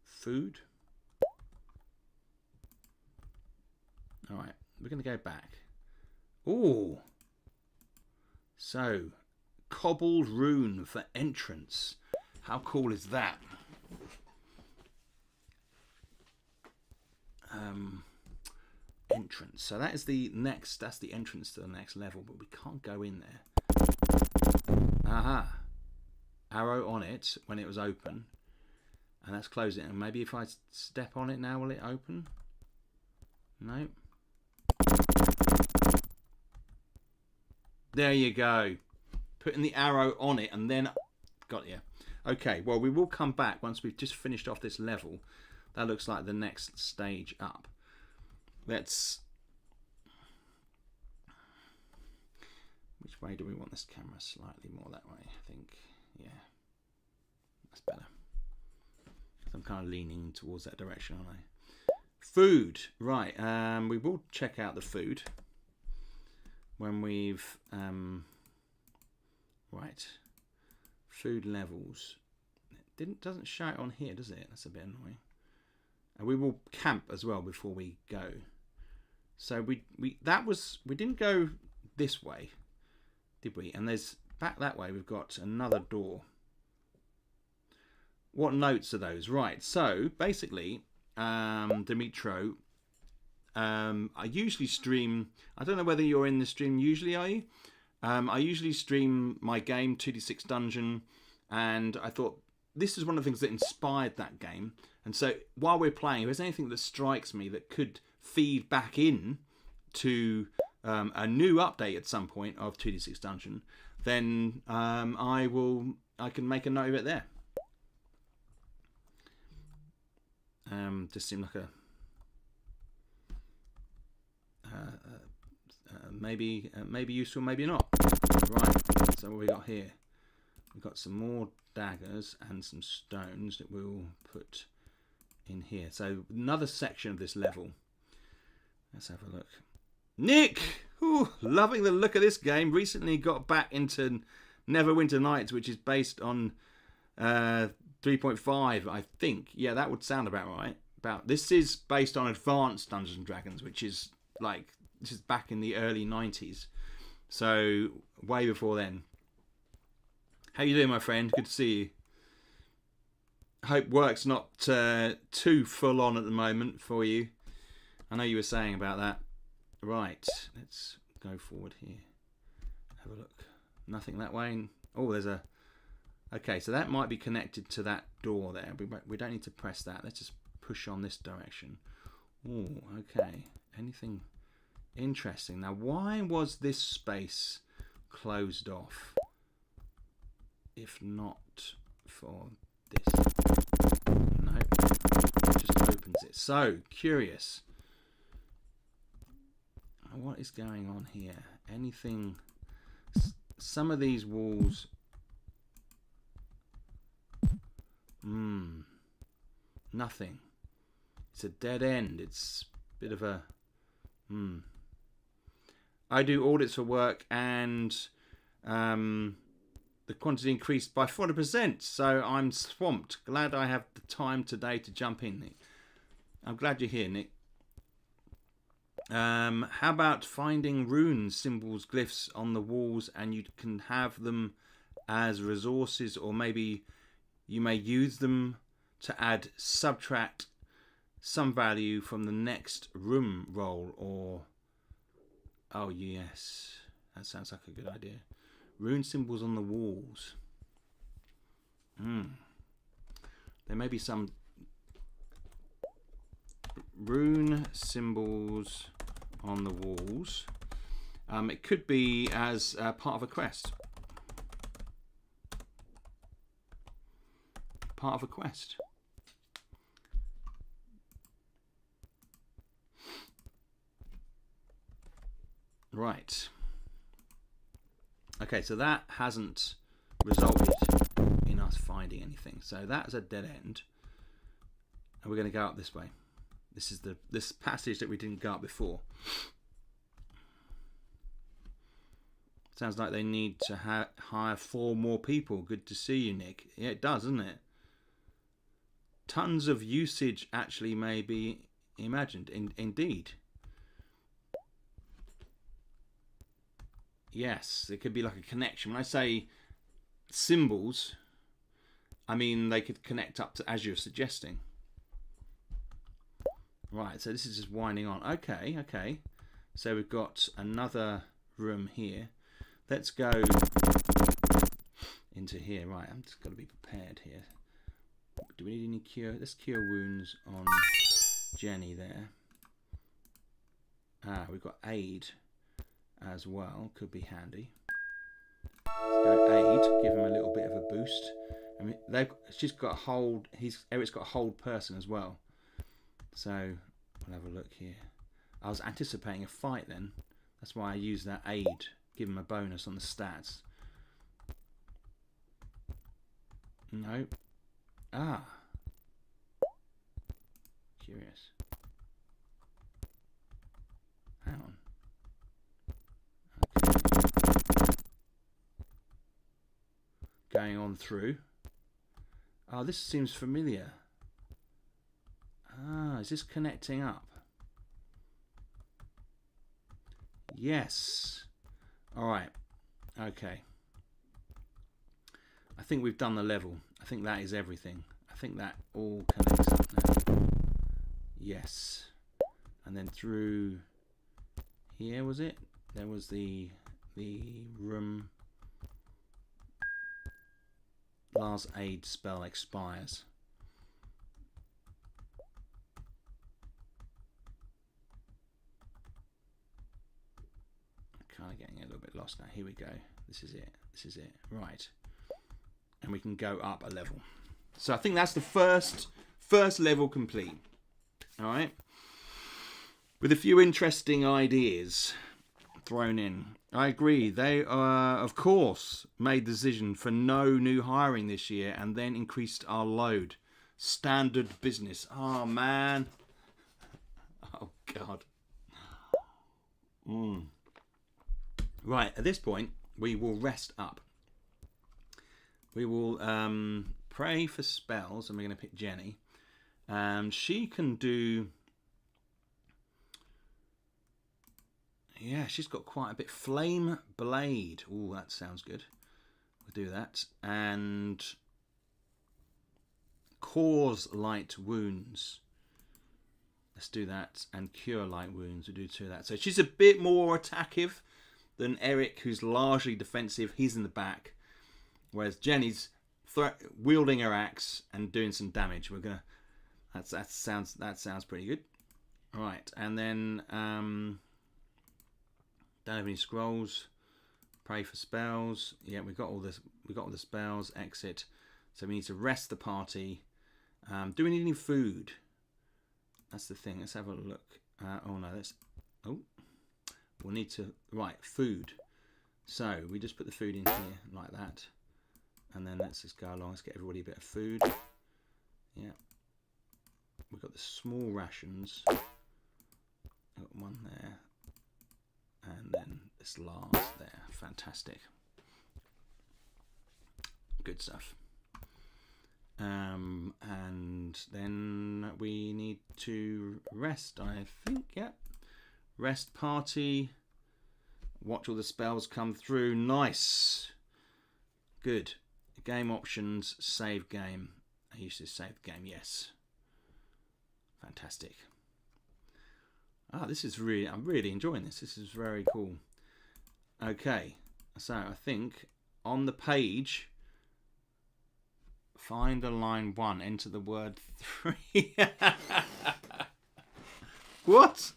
Food. All right, we're going to go back. Ooh. So, cobbled rune for entrance. How cool is that? Entrance. So that is the next. That's the entrance to the next level, but we can't go in there. Aha. Arrow on it when it was open. And that's closed it. And maybe if I step on it now, will it open? No. There you go. Putting the arrow on it and then... Got you. Okay, well, we will come back once we've just finished off this level. That looks like the next stage up. Let's... Which way do we want this camera? Slightly more that way, I think. Yeah. That's better. I'm kind of leaning towards that direction, aren't I? Food. Right. We will check out the food when we've... right. Food levels. It doesn't show it on here, does it? That's a bit annoying. And we will camp as well before we go. So we didn't go this way, did we? And there's back that way. We've got another door. What notes are those? Right. So basically, Dimitro, I usually stream. I don't know whether you're in the stream usually, are you? I usually stream my game 2D6 Dungeon, and I thought this is one of the things that inspired that game. And so while we're playing, if there's anything that strikes me that could feed back in to a new update at some point of 2D6 Dungeon, then I can make a note of it there. Just seemed like a maybe useful, maybe not. Right. So what we got here? We've got some more daggers and some stones that we'll put in here. So another section of this level. Let's have a look. Nick, ooh, loving the look of this game. Recently got back into Neverwinter Nights, which is based on 3.5, I think. Yeah, that would sound about right. This is based on Advanced Dungeons and Dragons, which is like this is back in the early 90s, so way before then. How you doing, my friend? Good to see you. Hope work's not too full on at the moment for you. I know you were saying about that. Right, let's go forward here. Have a look. Nothing that way. Oh, there's a... Okay, so that might be connected to that door there. We don't need to press that. Let's just push on this direction. Oh, okay. Anything interesting? Now, why was this space closed off? If not for this. No, it just opens it. So, curious. What is going on here? Anything... Some of these walls... Nothing. It's a dead end. It's a bit of a... I do audits for work, and the quantity increased by 40%, so I'm swamped. Glad I have the time today to jump in, Nick. I'm glad you're here, Nick. How about finding runes, symbols, glyphs on the walls, and you can have them as resources, or maybe you may use them to subtract some value from the next room roll, or oh yes, that sounds like a good idea. Rune symbols on the walls. There may be some rune symbols on the walls. It could be as part of a quest. Part of a quest. Right. Okay, so that hasn't resulted in us finding anything. So that's a dead end. And we're going to go up this way. This is this passage that we didn't go up before. Sounds like they need to hire 4 more people. Good to see you, Nick. Yeah, it does, doesn't it? Tons of usage actually may be imagined. Indeed. Yes, it could be like a connection. When I say symbols, I mean they could connect up to, as you're suggesting. Right, so this is just winding on. Okay. So we've got another room here. Let's go into here. Right, I'm just got to be prepared here. Do we need any cure? Let's cure wounds on Jenny there. We've got aid as well. Could be handy. Let's go aid. Give him a little bit of a boost. I mean, she's got a hold. Eric's got a hold person as well. So we'll have a look here. I was anticipating a fight then. That's why I used that aid. Give him a bonus on the stats. No. Curious. Hang on. Okay. Going on through. Oh, this seems familiar. Is this connecting up? Yes. All right. Okay. I think we've done the level. I think that is everything. I think that all connects up now. Yes. And then through here, was it? There was the room. Last aid spell expires. Kind of getting a little bit lost now. Here we go. This is it. This is it. Right. And we can go up a level. So I think that's the first level complete. All right. With a few interesting ideas thrown in. I agree. They of course made the decision for no new hiring this year and then increased our load. Standard business. Oh man. Oh God. Right, at this point, we will rest up. We will pray for spells, and we're going to pick Jenny. She can do... Yeah, she's got quite a bit. Flame Blade. Oh, that sounds good. We'll do that. And Cause Light Wounds. Let's do that. And Cure Light Wounds. We'll do 2 of that. So she's a bit more attackive than Eric, who's largely defensive. He's in the back, whereas Jenny's wielding her axe and doing some damage. We're gonna. That sounds pretty good. All right, and then don't have any scrolls. Pray for spells. Yeah, we got all this. We got all the spells. Exit. So we need to rest the party. Do we need any food? That's the thing. Let's have a look. Oh no, that's. Oh. We'll need to, right, food. So we just put the food in here like that. And then let's just go along. Let's get everybody a bit of food. Yeah. We've got the small rations. Got one there. And then this last there. Fantastic. Good stuff. And then we need to rest, I think. Yeah. Rest party. Watch all the spells come through. Nice. Good. Game options, save game. I used to save the game, yes. Fantastic. This is really, I'm really enjoying this. This is very cool. Okay, so I think on the page, find a line 1, enter the word 3. What?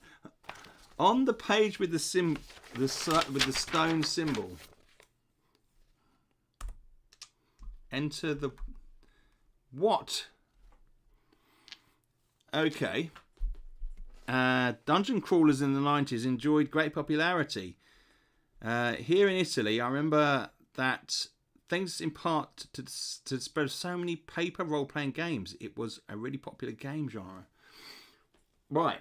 On the page with the with the stone symbol, enter the what? Okay. Dungeon crawlers in the 90s enjoyed great popularity. Here in Italy, I remember that thanks in part to the spread of so many paper role-playing games, it was a really popular game genre. Right.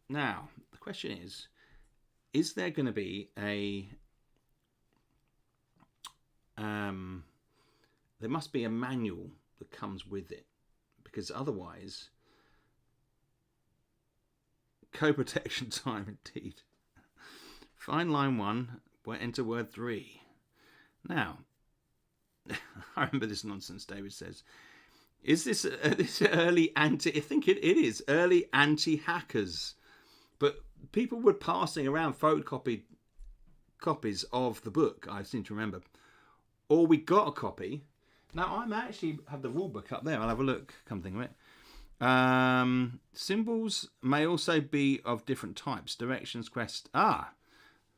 Now, the question is there going to be a... there must be a manual that comes with it, because otherwise... Co-protection time indeed. Find line 1, enter word 3. Now, I remember this nonsense, David says. Is this early anti... I think it is. Early anti-hackers. But people were passing around photocopied copies of the book, I seem to remember. Or we got a copy. Now, I actually have the rule book up there. I'll have a look, come think of it. Symbols may also be of different types. Directions, quest.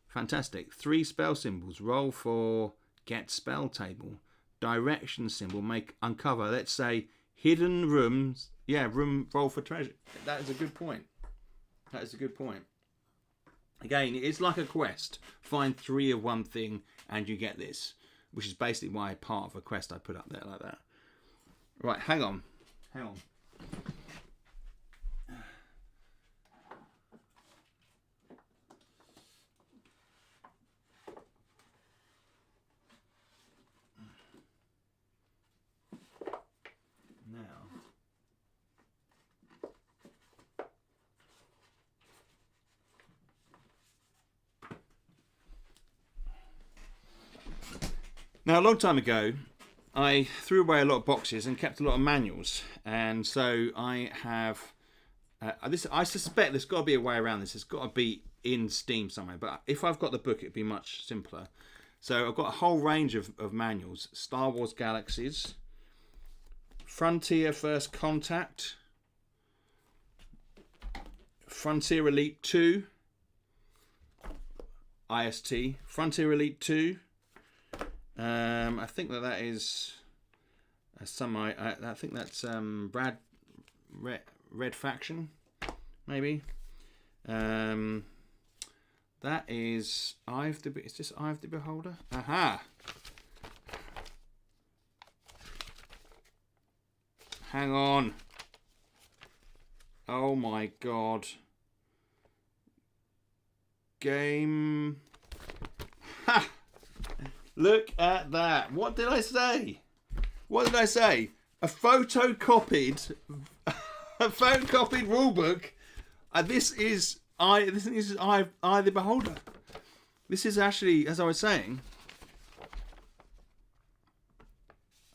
Fantastic. 3 spell symbols. Roll for get spell table. Direction symbol. Make uncover. Let's say hidden rooms. Yeah, room. Roll for treasure. That is a good point. That is a good point. Again, it's like a quest. Find 3 of one thing and you get this, which is basically why part of a quest I put up there like that. Right, hang on. Now, a long time ago, I threw away a lot of boxes and kept a lot of manuals, and so I have this. I suspect there's got to be a way around this. It's got to be in Steam somewhere. But if I've got the book, it'd be much simpler. So I've got a whole range of manuals: Star Wars Galaxies, Frontier First Contact, Frontier Elite 2, IST, Frontier Elite 2. I think that is I think that's Red Faction, maybe. That is is this Eye of the Beholder? Aha! Hang on. Oh my god. Game. Ha! Look at that. What did I say? What did I say? A photocopied rulebook. This is Eye of the Beholder. This is actually, as I was saying.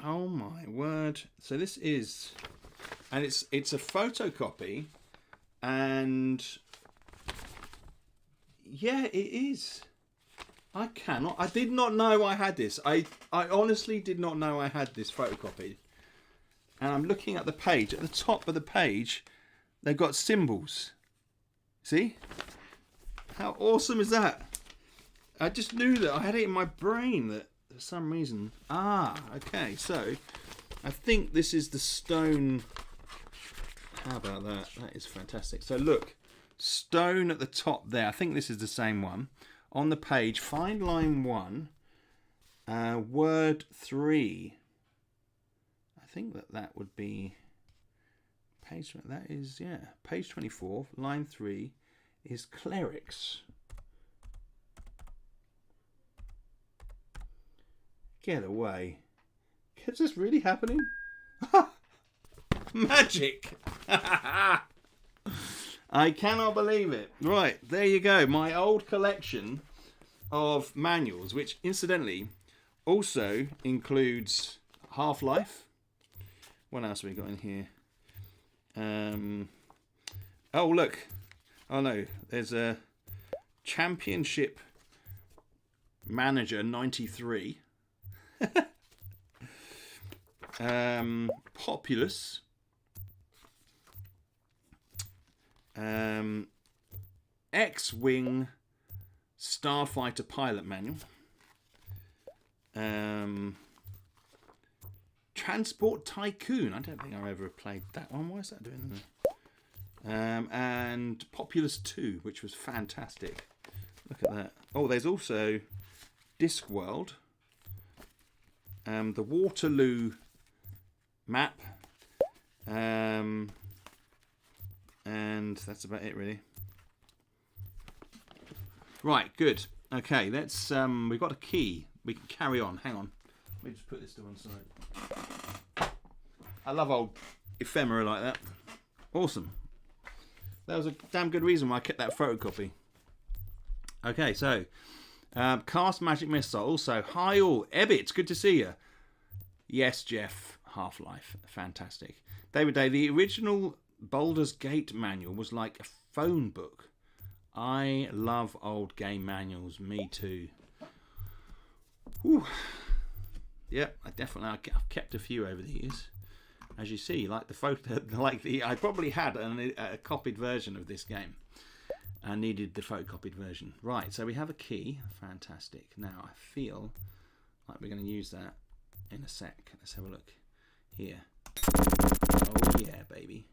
Oh my word. So this is, and it's a photocopy, and yeah, it is. I did not know I had this. I honestly did not know I had this photocopy. And I'm looking at the page. At the top of the page, they've got symbols. See? How awesome is that? I just knew that. I had it in my brain that for some reason. Okay. So, I think this is the stone. How about that? That is fantastic. So, look. Stone at the top there. I think this is the same one. On the page, find line 1, word 3. I think that would be page. That is, yeah, page 24. Line 3 is clerics. Get away! Is this really happening? Magic! I cannot believe it. Right, there you go. My old collection of manuals, which incidentally also includes Half-Life. What else have we got in here? Oh, look. Oh, no. There's a Championship Manager 93. Populous. X-Wing Starfighter Pilot Manual. Transport Tycoon. I don't think I've ever played that one. Why is that doing that? And Populous 2, which was fantastic. Look at that. Oh, there's also Discworld. The Waterloo map. And that's about it, really. Right, good. Okay, let's. We've got a key. We can carry on. Hang on. Let me just put this to one side. I love old ephemera like that. Awesome. That was a damn good reason why I kept that photocopy. Okay, so Cast Magic Missile. Also, hi all. Ebbit, good to see you. Yes, Jeff. Half-Life. Fantastic. David Day, the original Baldur's Gate manual was like a phone book. I love old game manuals. Me too. Whew. Yep, I've kept a few over the years. As you see, like the photo, I probably had a copied version of this game. I needed the photocopied version. Right, so we have a key. Fantastic. Now I feel like we're going to use that in a sec. Let's have a look here. Oh yeah, baby.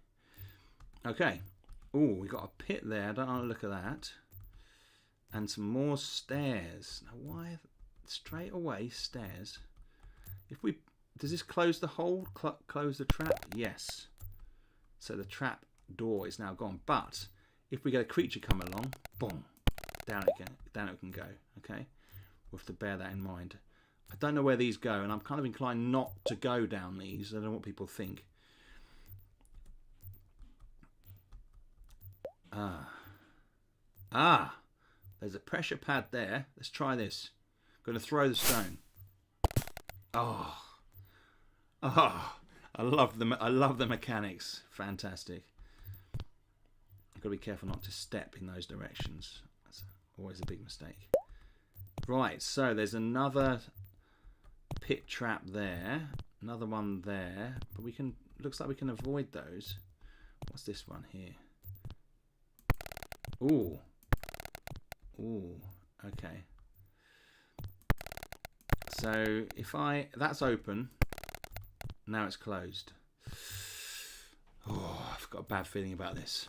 Okay. Oh, we got a pit there. Don't want to look at that. And some more stairs. Now, why straight away stairs? If we does this close the hole? Close the trap? Yes. So the trap door is now gone. But if we get a creature come along, boom, down it can go. Okay, we'll have to bear that in mind. I don't know where these go, and I'm kind of inclined not to go down these. I don't know what people think. There's a pressure pad there. Let's try this. I'm going to throw the stone. I love the mechanics. Fantastic. I've got to be careful not to step in those directions. That's always a big mistake. Right, so there's another pit trap there, another one there, but looks like we can avoid those. What's this one here? Ooh, okay. So that's open. Now it's closed. Oh, I've got a bad feeling about this.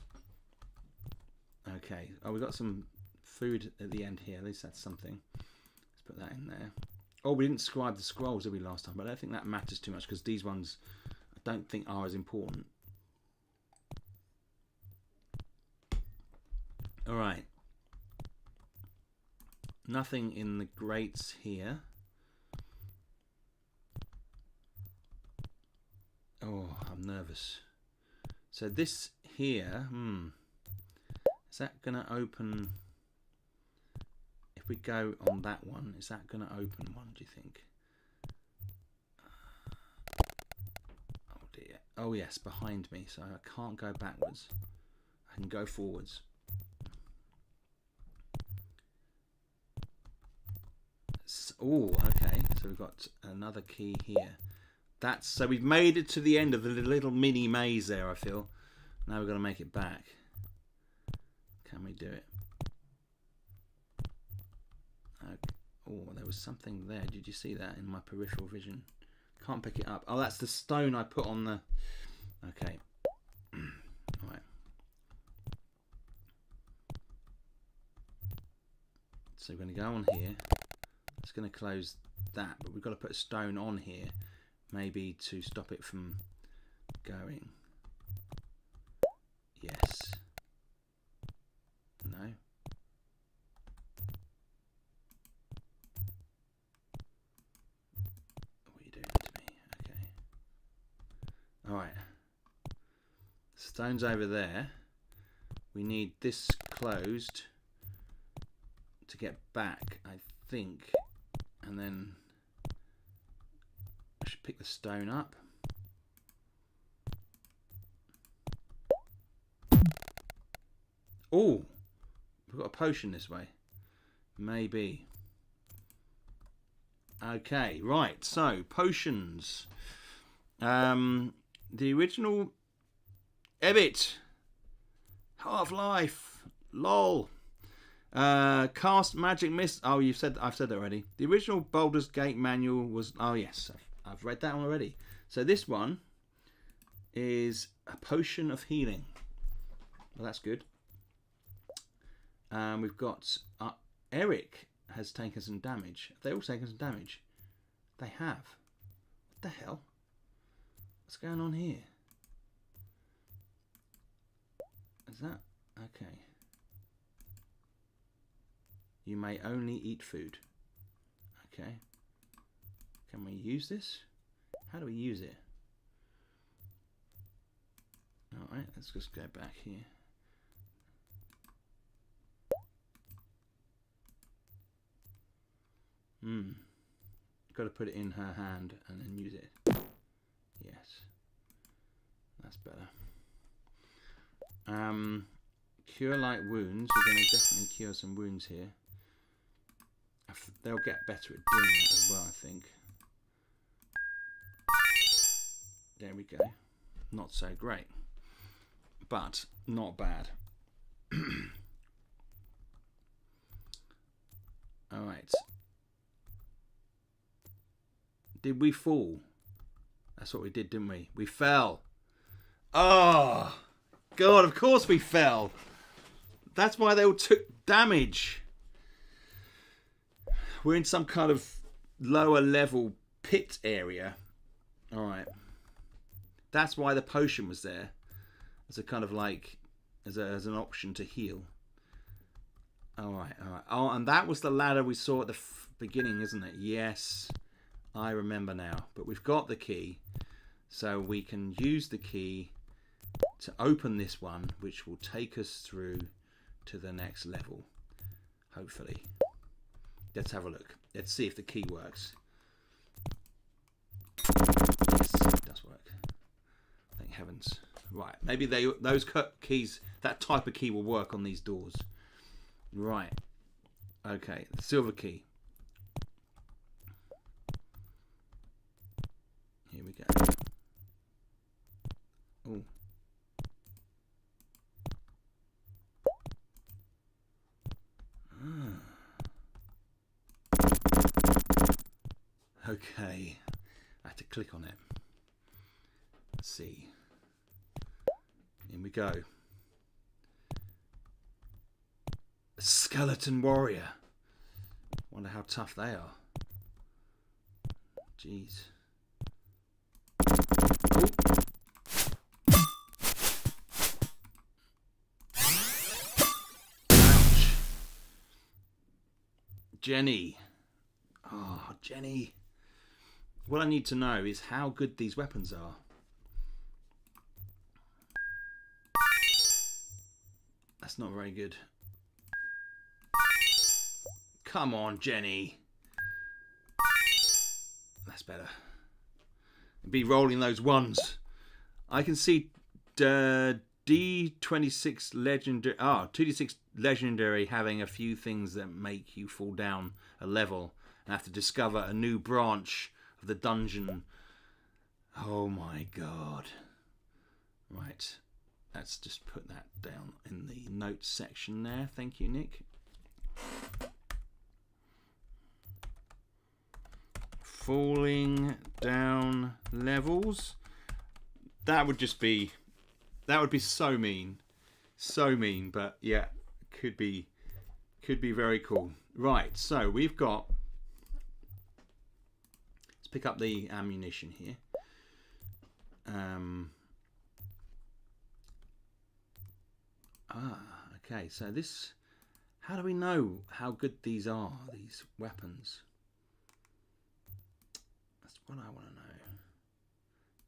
Okay. Oh, we've got some food at the end here. At least that's something. Let's put that in there. Oh, we didn't scribe the scrolls, did we, last time? But I don't think that matters too much because these ones I don't think are as important. All right. Nothing in the grates here. Oh, I'm nervous. So this here, is that going to open? If we go on that one, is that going to open one, do you think? Oh dear. Oh yes, behind me, so I can't go backwards. I can go forwards. Oh, okay. So we've got another key here. So we've made it to the end of the little mini maze there, I feel. Now we've got to make it back. Can we do it? Okay. Oh, there was something there. Did you see that in my peripheral vision? Can't pick it up. Oh, that's the stone I put on the... Okay. All right. So we're going to go on here. It's going to close that, but we've got to put a stone on here. Maybe to stop it from going. Yes. No. What are you doing to me? Okay. Alright. Stone's over there. We need this closed to get back, I think. And then I should pick the stone up. Oh, we've got a potion this way. Maybe. Okay, right. So, potions. The original Ebbit. Half-Life. LOL. Cast Magic Mist. Oh, I've said that already. The original Baldur's Gate manual was... Oh, yes. I've read that one already. So this one is a potion of healing. Well, that's good. We've got... Eric has taken some damage. Have they all taken some damage? They have. What the hell? What's going on here? Is that... Okay. You may only eat food. Okay. Can we use this? How do we use it? Alright, let's just go back here. Got to put it in her hand and then use it. Yes. That's better. Cure light wounds. We're going to definitely cure some wounds here. They'll get better at doing it as well, I think. There we go. Not so great, but not bad. All right. Did we fall? That's what we did, didn't we? We fell. Oh, God, of course we fell. That's why they all took damage. We're in some kind of lower level pit area. All right. That's why the potion was there. As a kind of like, as an option to heal. All right, all right. Oh, and that was the ladder we saw at the beginning, isn't it? Yes, I remember now. But we've got the key. So we can use the key to open this one, which will take us through to the next level. Hopefully. Let's have a look. Let's see if the key works. Yes, it does work. Thank heavens. Right, maybe those keys, that type of key will work on these doors. Right. Okay, the silver key. Here we go. Oh. Okay. I have to click on it. Let's see. In we go. Skeleton warrior. Wonder how tough they are. Jeez. Oh. Ouch. Jenny. Oh, Jenny. What I need to know is how good these weapons are. That's not very good. Come on, Jenny. That's better. Be rolling those ones. I can see D26 legendary. 2D6 legendary having a few things that make you fall down a level and have to discover a new branch of the dungeon. Oh my God. Right. Let's just put that down in the notes section there. Thank you, Nick. Falling down levels. That would be so mean. So mean, but yeah, could be very cool. Right, so we've got, let's pick up the ammunition here. Okay, so this, how do we know how good these are, these weapons? That's what I want to know.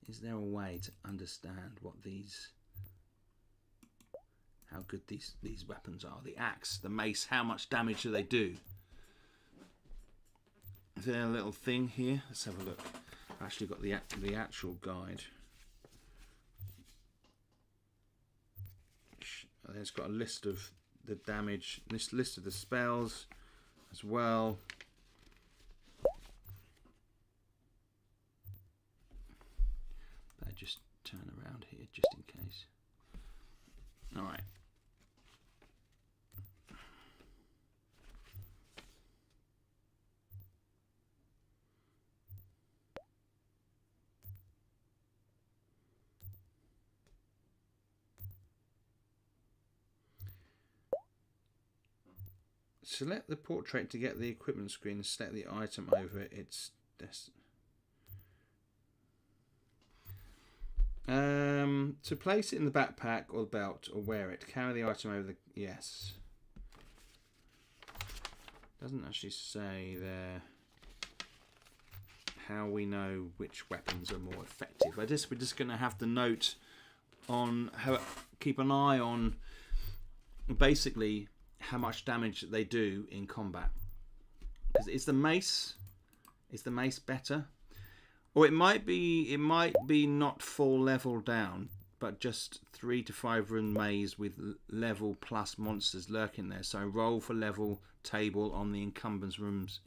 Is there a way to understand what these, how how good these weapons are. The axe, the mace, how much damage do they do? Is there a little thing here? Let's have a look. I've actually got the actual guide. It's got a list of the damage, this list of the spells as well. I just turn around here just in case. All right. Select the portrait to get the equipment screen and select the item over its to place it in the backpack or the belt or wear it. Carry the item over the... Yes. Doesn't actually say there how we know which weapons are more effective. We're just going to have to note on how... Keep an eye on basically how much damage they do in combat. Because is the mace better? Or it might be not full level down, but just 3 to 5 rune maze with level plus monsters lurking there. So roll for level table on the encounters rooms,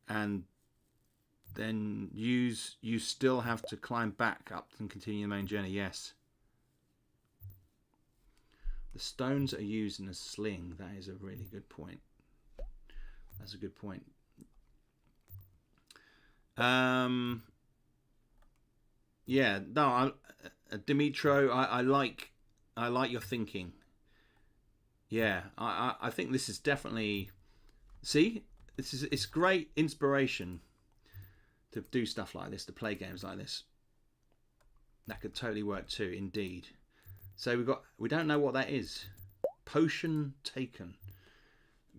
and then you still have to climb back up and continue the main journey. Yes. The stones are used in a sling. That is a really good point. That's a good point. Yeah, no, Dimitro, I like your thinking. Yeah, I think this is definitely... See? It's great inspiration to do stuff like this, to play games like this. That could totally work too, indeed. So we don't know what that is. Potion taken.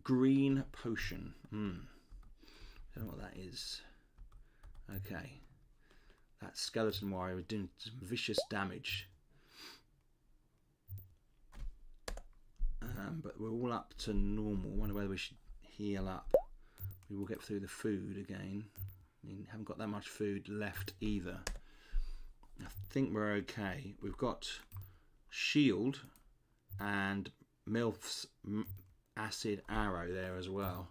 Green potion. Don't know what that is. Okay. That skeleton warrior was doing some vicious damage. But we're all up to normal. I wonder whether we should heal up. We will get through the food again. I mean, haven't got that much food left either. I think we're okay. We've got shield and MILF's acid arrow there as well.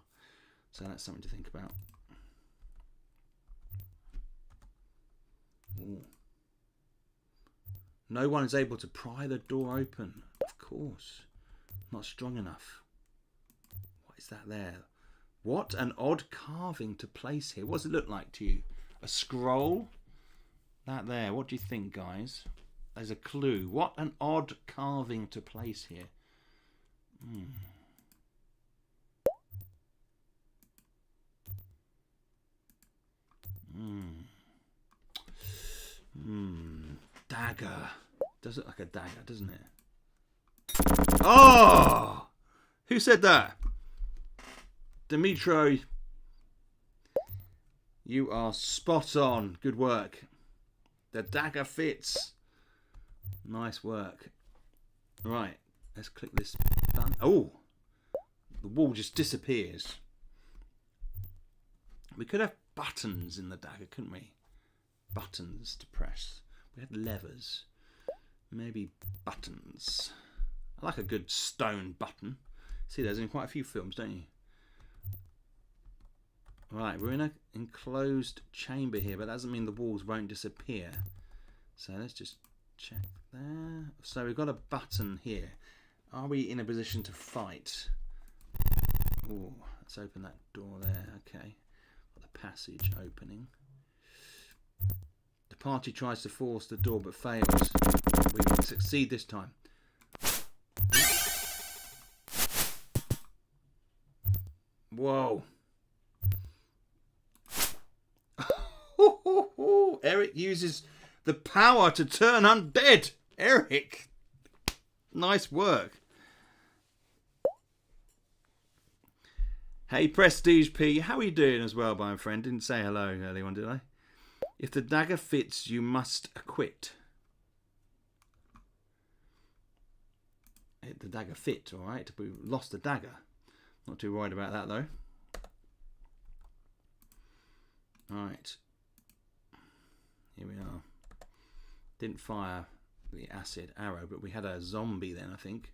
So that's something to think about. Ooh. No one is able to pry the door open. Of course. Not strong enough. What is that there? What an odd carving to place here. What does it look like to you? A scroll? That there. What do you think, guys? There's a clue. What an odd carving to place here. Dagger. Does look like a dagger, doesn't it? Oh! Who said that? Dimitro. You are spot on. Good work. The dagger fits. Nice work. Right. Let's click this button. Oh! The wall just disappears. We could have buttons in the dagger, couldn't we? Buttons to press. We had levers. Maybe buttons. I like a good stone button. See, there's in quite a few films, don't you? Right, we're in an enclosed chamber here, but that doesn't mean the walls won't disappear. So let's just check there. So we've got a button here. Are we in a position to fight? Oh, let's open that door there. Okay. Got the passage opening. The party tries to force the door but fails. We will succeed this time. Whoa. Eric uses the power to turn undead. Eric. Nice work. Hey Prestige P, how are you doing as well, my friend? Didn't say hello earlier on, did I? If the dagger fits, you must acquit. the dagger fit, all right? We lost the dagger. Not too worried about that, though. All right. Here we are. Didn't fire the acid arrow, but we had a zombie then, I think.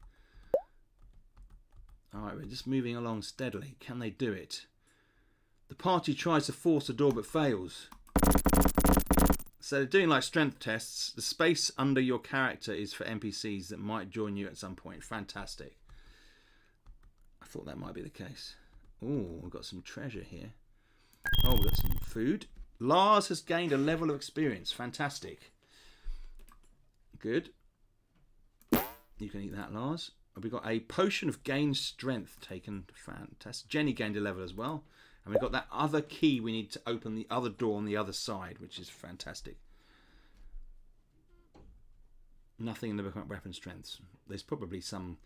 All right, we're just moving along steadily. Can they do it? The party tries to force the door, but fails. So they're doing like strength tests. The space under your character is for NPCs that might join you at some point. Fantastic. I thought that might be the case. Oh, we've got some treasure here. Oh, we've got some food. Lars has gained a level of experience. Fantastic. Good. You can eat that, Lars. We've got a potion of gained strength taken. Fantastic. Jenny gained a level as well. And we've got that other key we need to open the other door on the other side, which is fantastic. Nothing in the book about weapon strengths. There's probably some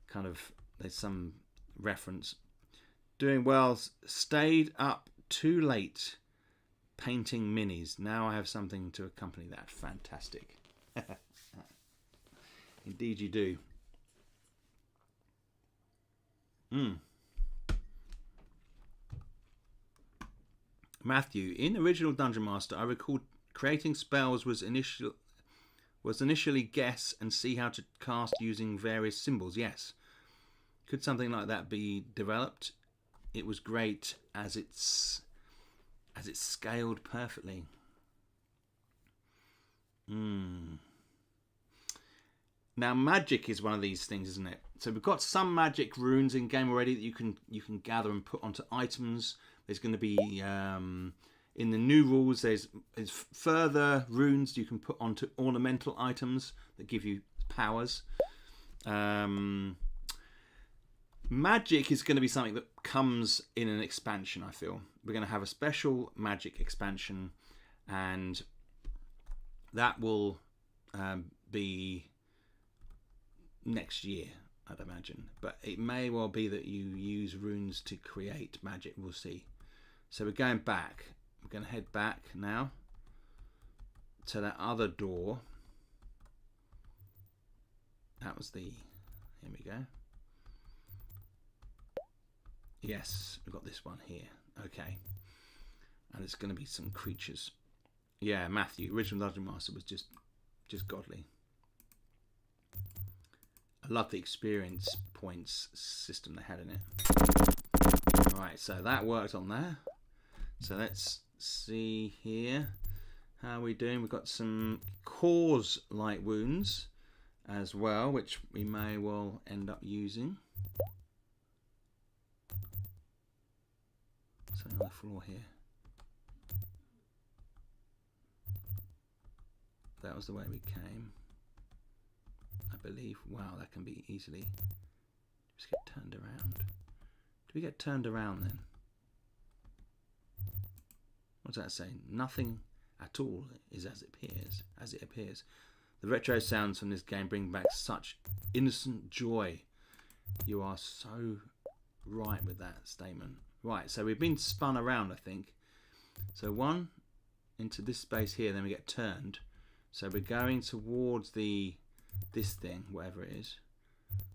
kind of, there's some reference. Doing well. Stayed up too late painting minis. Now I have something to accompany that. Fantastic. Indeed you do. Matthew, in original Dungeon Master, I recall creating spells was initially guess and see how to cast using various symbols. Yes. Could something like that be developed? It was great as it scaled perfectly. Now magic is one of these things, isn't it? So we've got some magic runes in game already that you can gather and put onto items. There's going to be in the new rules. There's further runes you can put onto ornamental items that give you powers. Magic is going to be something that comes in an expansion. I feel we're going to have a special magic expansion, and that will be next year, I'd imagine. But it may well be that you use runes to create magic. We'll see. So we're going back. We're going to head back now to that other door. That was the... Here we go. Yes, we've got this one here. Okay. And it's going to be some creatures. Yeah, Matthew, original Dungeon Master was just godly. I love the experience points system they had in it. Right, so that worked on there. So let's see here. How are we doing? We've got some cause-like wounds as well, which we may well end up using. So on the floor here. That was the way we came, I believe. Wow, that can be easily just get turned around. Do we get turned around then? What's that saying? Nothing at all is as it appears. The retro sounds from this game bring back such innocent joy. You are so right with that statement. Right, so we've been spun around, I think. So one into this space here, then we get turned. So we're going towards this thing, whatever it is.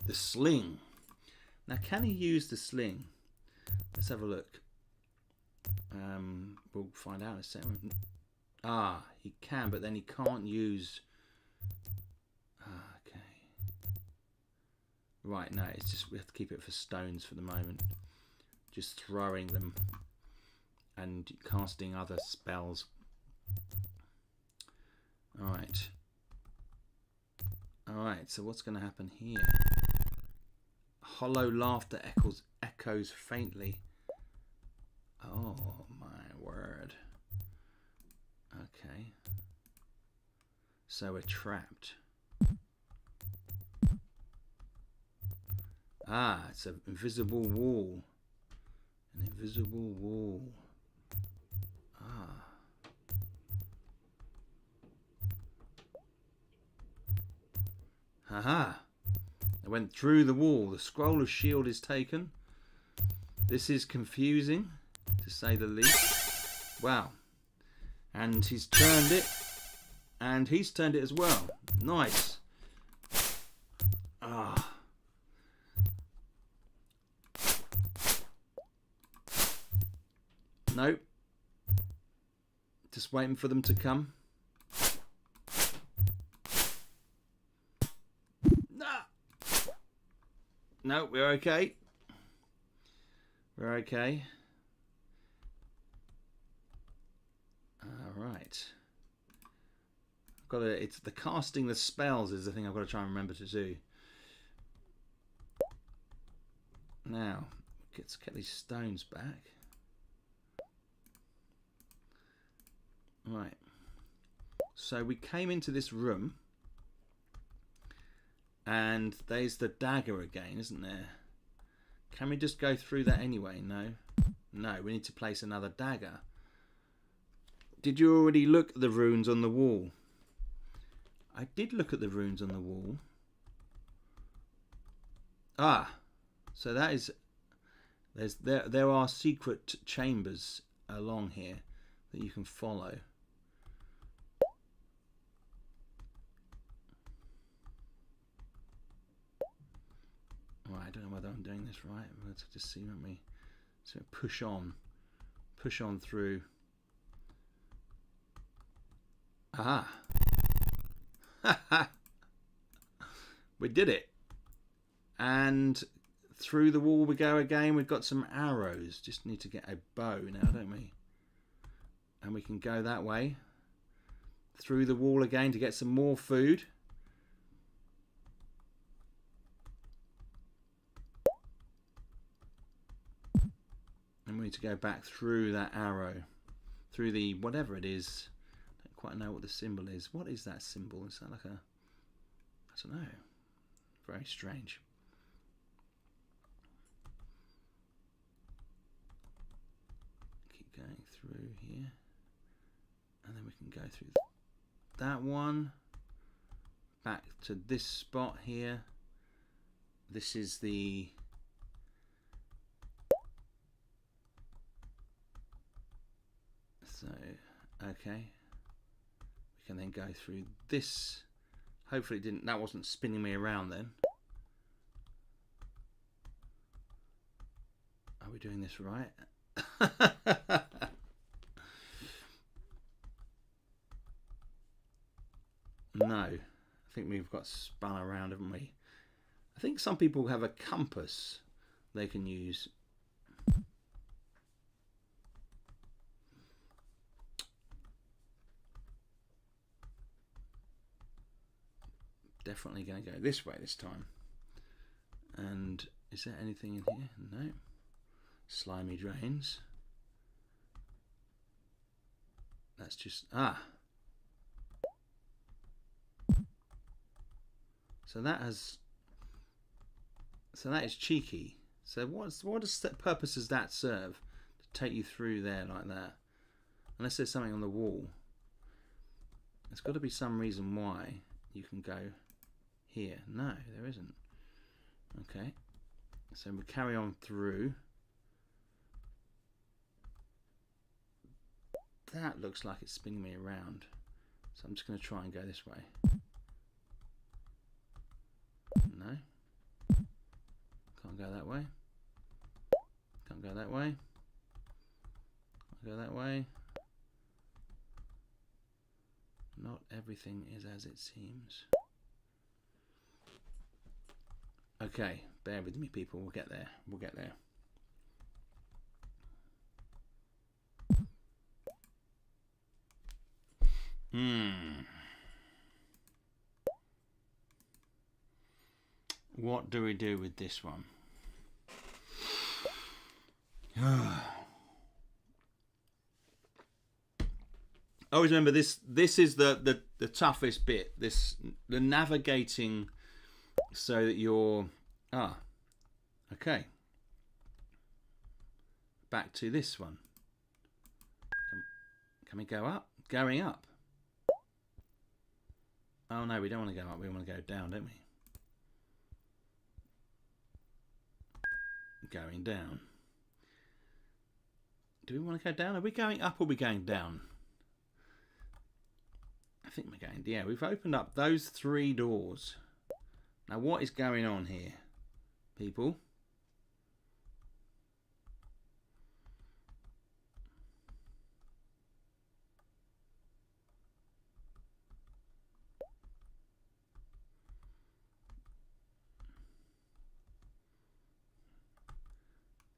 The sling. Now, can he use the sling? Let's have a look. We'll find out in a second. Ah, he can, but then he can't use... okay. Right, no, it's just we have to keep it for stones for the moment. Just throwing them and casting other spells. Alright. Alright, so what's going to happen here? Hollow laughter echoes faintly. Oh my word. Okay. So we're trapped. Ah, it's an invisible wall. An invisible wall. Ah. Haha. I went through the wall. The scroll of shield is taken. This is confusing, to say the least. Wow. And he's turned it. And he's turned it as well. Nice. Ah. Nope. Just waiting for them to come. No, we're okay. We're okay. All right. I've got to. It's the casting the spells is the thing I've got to try and remember to do. Now, let's get these stones back. Right. So we came into this room. And there's the dagger again, isn't there? Can we just go through that anyway? No. No, we need to place another dagger. Did you already look at the runes on the wall? I did look at the runes on the wall. Ah, so that is... There are secret chambers along here that you can follow. Right, I don't know whether I'm doing this right. Let's just see, won't we? So push on through. Aha! We did it. And through the wall we go again. We've got some arrows. Just need to get a bow now, don't we? And we can go that way. Through the wall again to get some more food. And we need to go back through that arrow. Through the whatever it is. I don't quite know what the symbol is. What is that symbol? Is that like a... I don't know. Very strange. Keep going through here. And then we can go through that one. Back to this spot here. This is the... So, okay. We can then go through this. Hopefully it didn't, that wasn't spinning me around then. Are we doing this right? No. I think we've got spun around, haven't we? I think some people have a compass they can use. Definitely going to go this way this time. And is there anything in here? No. Slimy drains. That's just... Ah! So that has... So that is cheeky. So what purpose does that serve? To take you through there like that? Unless there's something on the wall. There's got to be some reason why you can go here. No, there isn't. Okay. So we carry on through. That looks like it's spinning me around. So I'm just going to try and go this way. No. Can't go that way. Can't go that way. Can't go that way. Not everything is as it seems. Okay, bear with me, people. We'll get there. We'll get there. What do we do with this one? Always remember this. This is the toughest bit. The navigating, so that you're okay. Back to this one. Can we go up? Going up. Oh no, we don't want to go up. We want to go down, don't we? Going down. Do we want to go down? Are we going up or are we going down? I think we're going... Yeah, we've opened up those 3 doors. Now, what is going on here, people?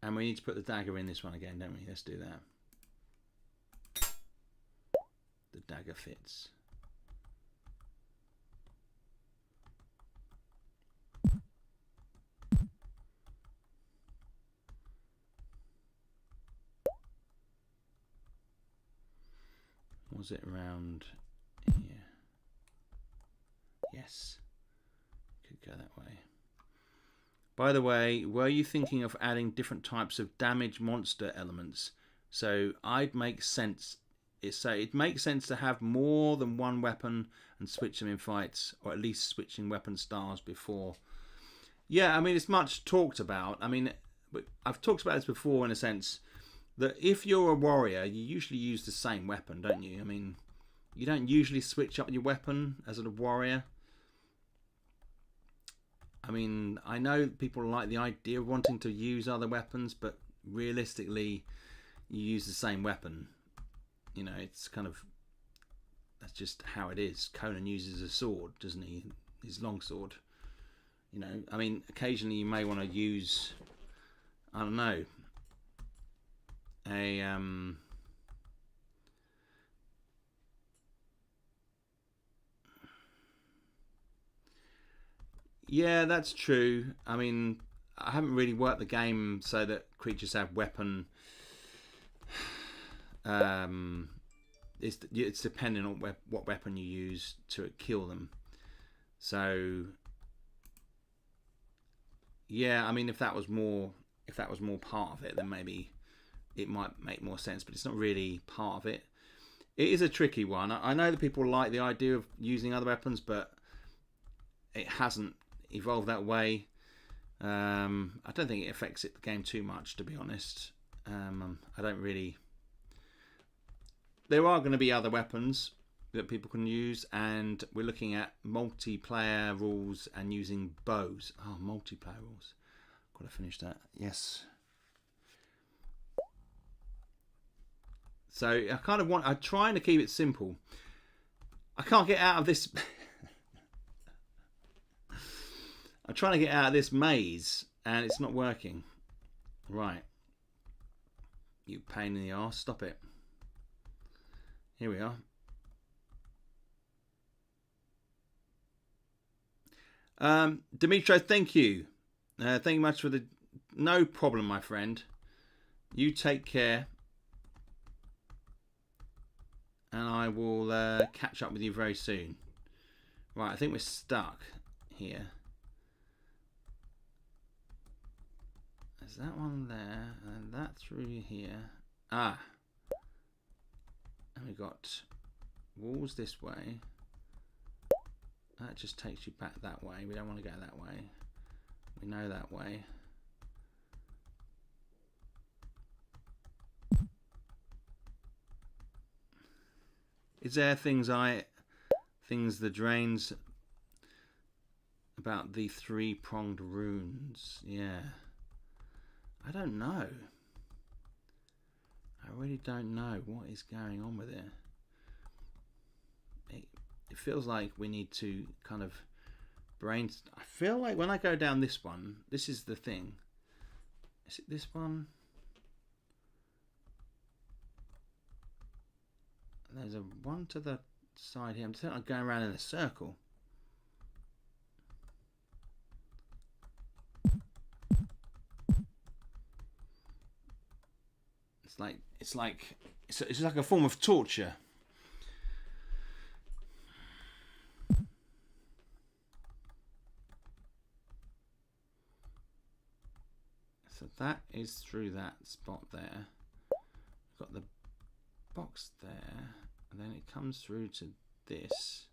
And we need to put the dagger in this one again, don't we? Let's do that. The dagger fits. Was it around here? Yes. Could go that way. By the way, were you thinking of adding different types of damage monster elements? So I'd make sense. It makes sense to have more than one weapon and switch them in fights, or at least switching weapon styles before. Yeah, I mean, it's much talked about. I mean, I've talked about this before in a sense that if you're a warrior, you usually use the same weapon, don't you? I mean, you don't usually switch up your weapon as a warrior. I mean, I know people like the idea of wanting to use other weapons, but realistically, you use the same weapon. You know, it's kind of, that's just how it is. Conan uses a sword, doesn't he? His longsword. You know, I mean, occasionally you may want to use, I don't know, a yeah, that's true. I mean, I haven't really worked the game so that creatures have weapon. It's dependent on what weapon you use to kill them. So yeah, I mean, if that was more part of it, then maybe it might make more sense. But it's not really part of it. It is a tricky one. I know that people like the idea of using other weapons, but it hasn't evolved that way. I don't think it affects the game too much, to be honest. I don't really. There are going to be other weapons that people can use, and we're looking at multiplayer rules and using bows. Oh, multiplayer rules. Got to finish that. Yes. So I kind of I'm trying to keep it simple. I can't get out of this. I'm trying to get out of this maze, and it's not working. Right. You pain in the arse. Stop it. Here we are. Dimitro, thank you. Thank you much for the... No problem, my friend. You take care. And I will catch up with you very soon. Right, I think we're stuck here. There's that one there, and that through here. Ah. And we got walls this way. That just takes you back that way. We don't want to go that way. We know that way. Is there things the drains about the three-pronged runes? Yeah. I don't know. I really don't know what is going on with it. It feels like we need to kind of I feel like when I go down this one, this is the thing. Is it this one? There's a one to the side here. I'm just going around in a circle. It's like a form of torture. So that is through that spot there. We've got the box there, and then it comes through to this.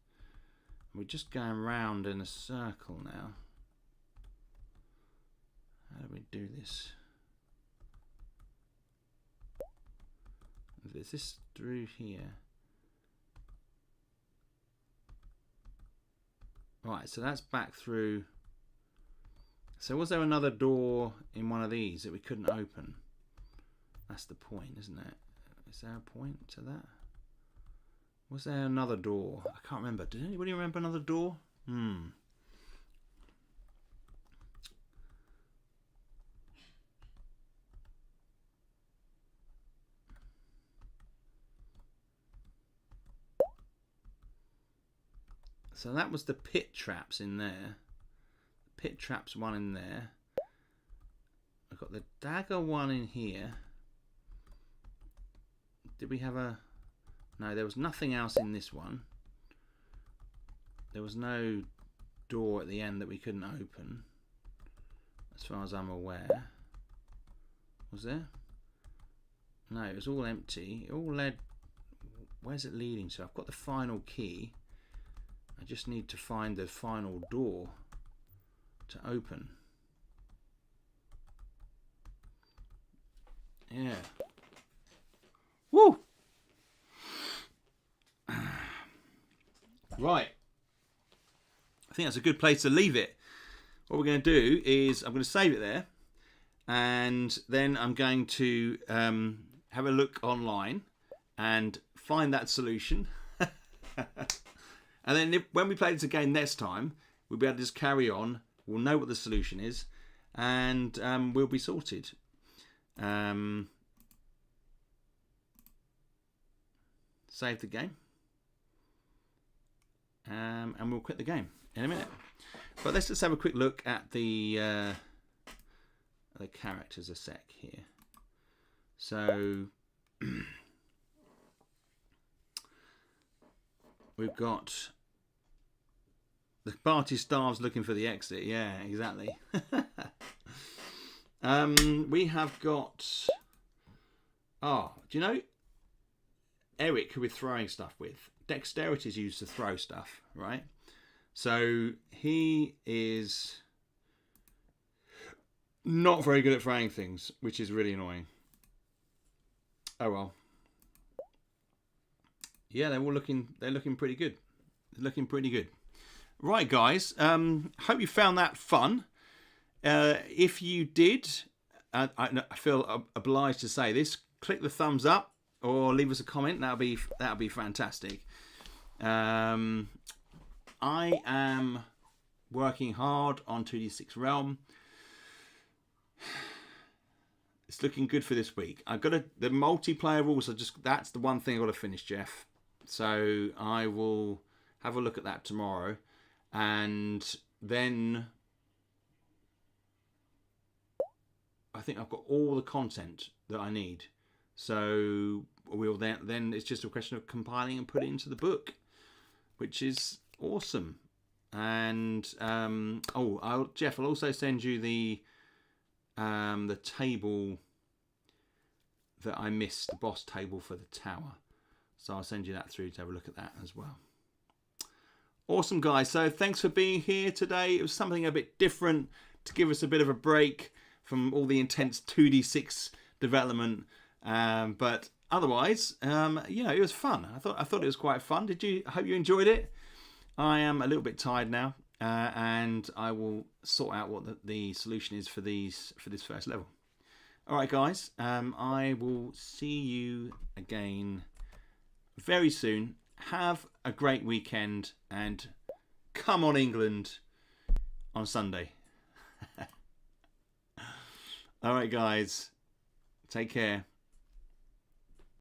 We're just going round in a circle now. How do we do this? Is this through here? Right, so that's back through. So was there another door in one of these that we couldn't open? That's the point, isn't it? Is there a point to that? Was there another door? I can't remember. Did anybody remember another door? So that was the pit traps in there. Pit traps one in there. I've got the dagger one in here. Did we have a... No, there was nothing else in this one. There was no door at the end that we couldn't open, as far as I'm aware. Was there? No, it was all empty. It all led... Where's it leading to? I've got the final key. I just need to find the final door to open. Yeah. Woo! Right. I think that's a good place to leave it. What we're going to do is I'm going to save it there, and then I'm going to have a look online and find that solution. And then when we play this again next time, we'll be able to just carry on. We'll know what the solution is, and we'll be sorted. Save the game. And we'll quit the game in a minute. But let's just have a quick look at the characters a sec here. So we've got the party starves looking for the exit. Yeah, exactly. We have got... Oh, do you know Eric, who we're throwing stuff with? Dexterity is used to throw stuff, right? So he is not very good at throwing things, which is really annoying. Oh well. Yeah, they're looking pretty good. They're looking pretty good. Right, guys. Hope you found that fun. If you did, I feel obliged to say this. Click the thumbs up or leave us a comment. That'll be fantastic. I am working hard on 2D6 Realm. It's looking good for this week. The multiplayer rules are that's the one thing I've got to finish, Jeff. So I will have a look at that tomorrow, and then I think I've got all the content that I need. So we'll then it's just a question of compiling and putting it into the book, which is awesome. And Jeff, I'll also send you the table that I missed, the boss table for the tower. So I'll send you that through to have a look at that as well. Awesome, guys. So thanks for being here today. It was something a bit different to give us a bit of a break from all the intense 2D6 development. But otherwise, it was fun. I thought it was quite fun. I hope you enjoyed it. I am a little bit tired now, and I will sort out what the solution is for this first level. All right, guys. I will see you again very soon. Have a great weekend, and come on, England, on Sunday. All right, guys. Take care.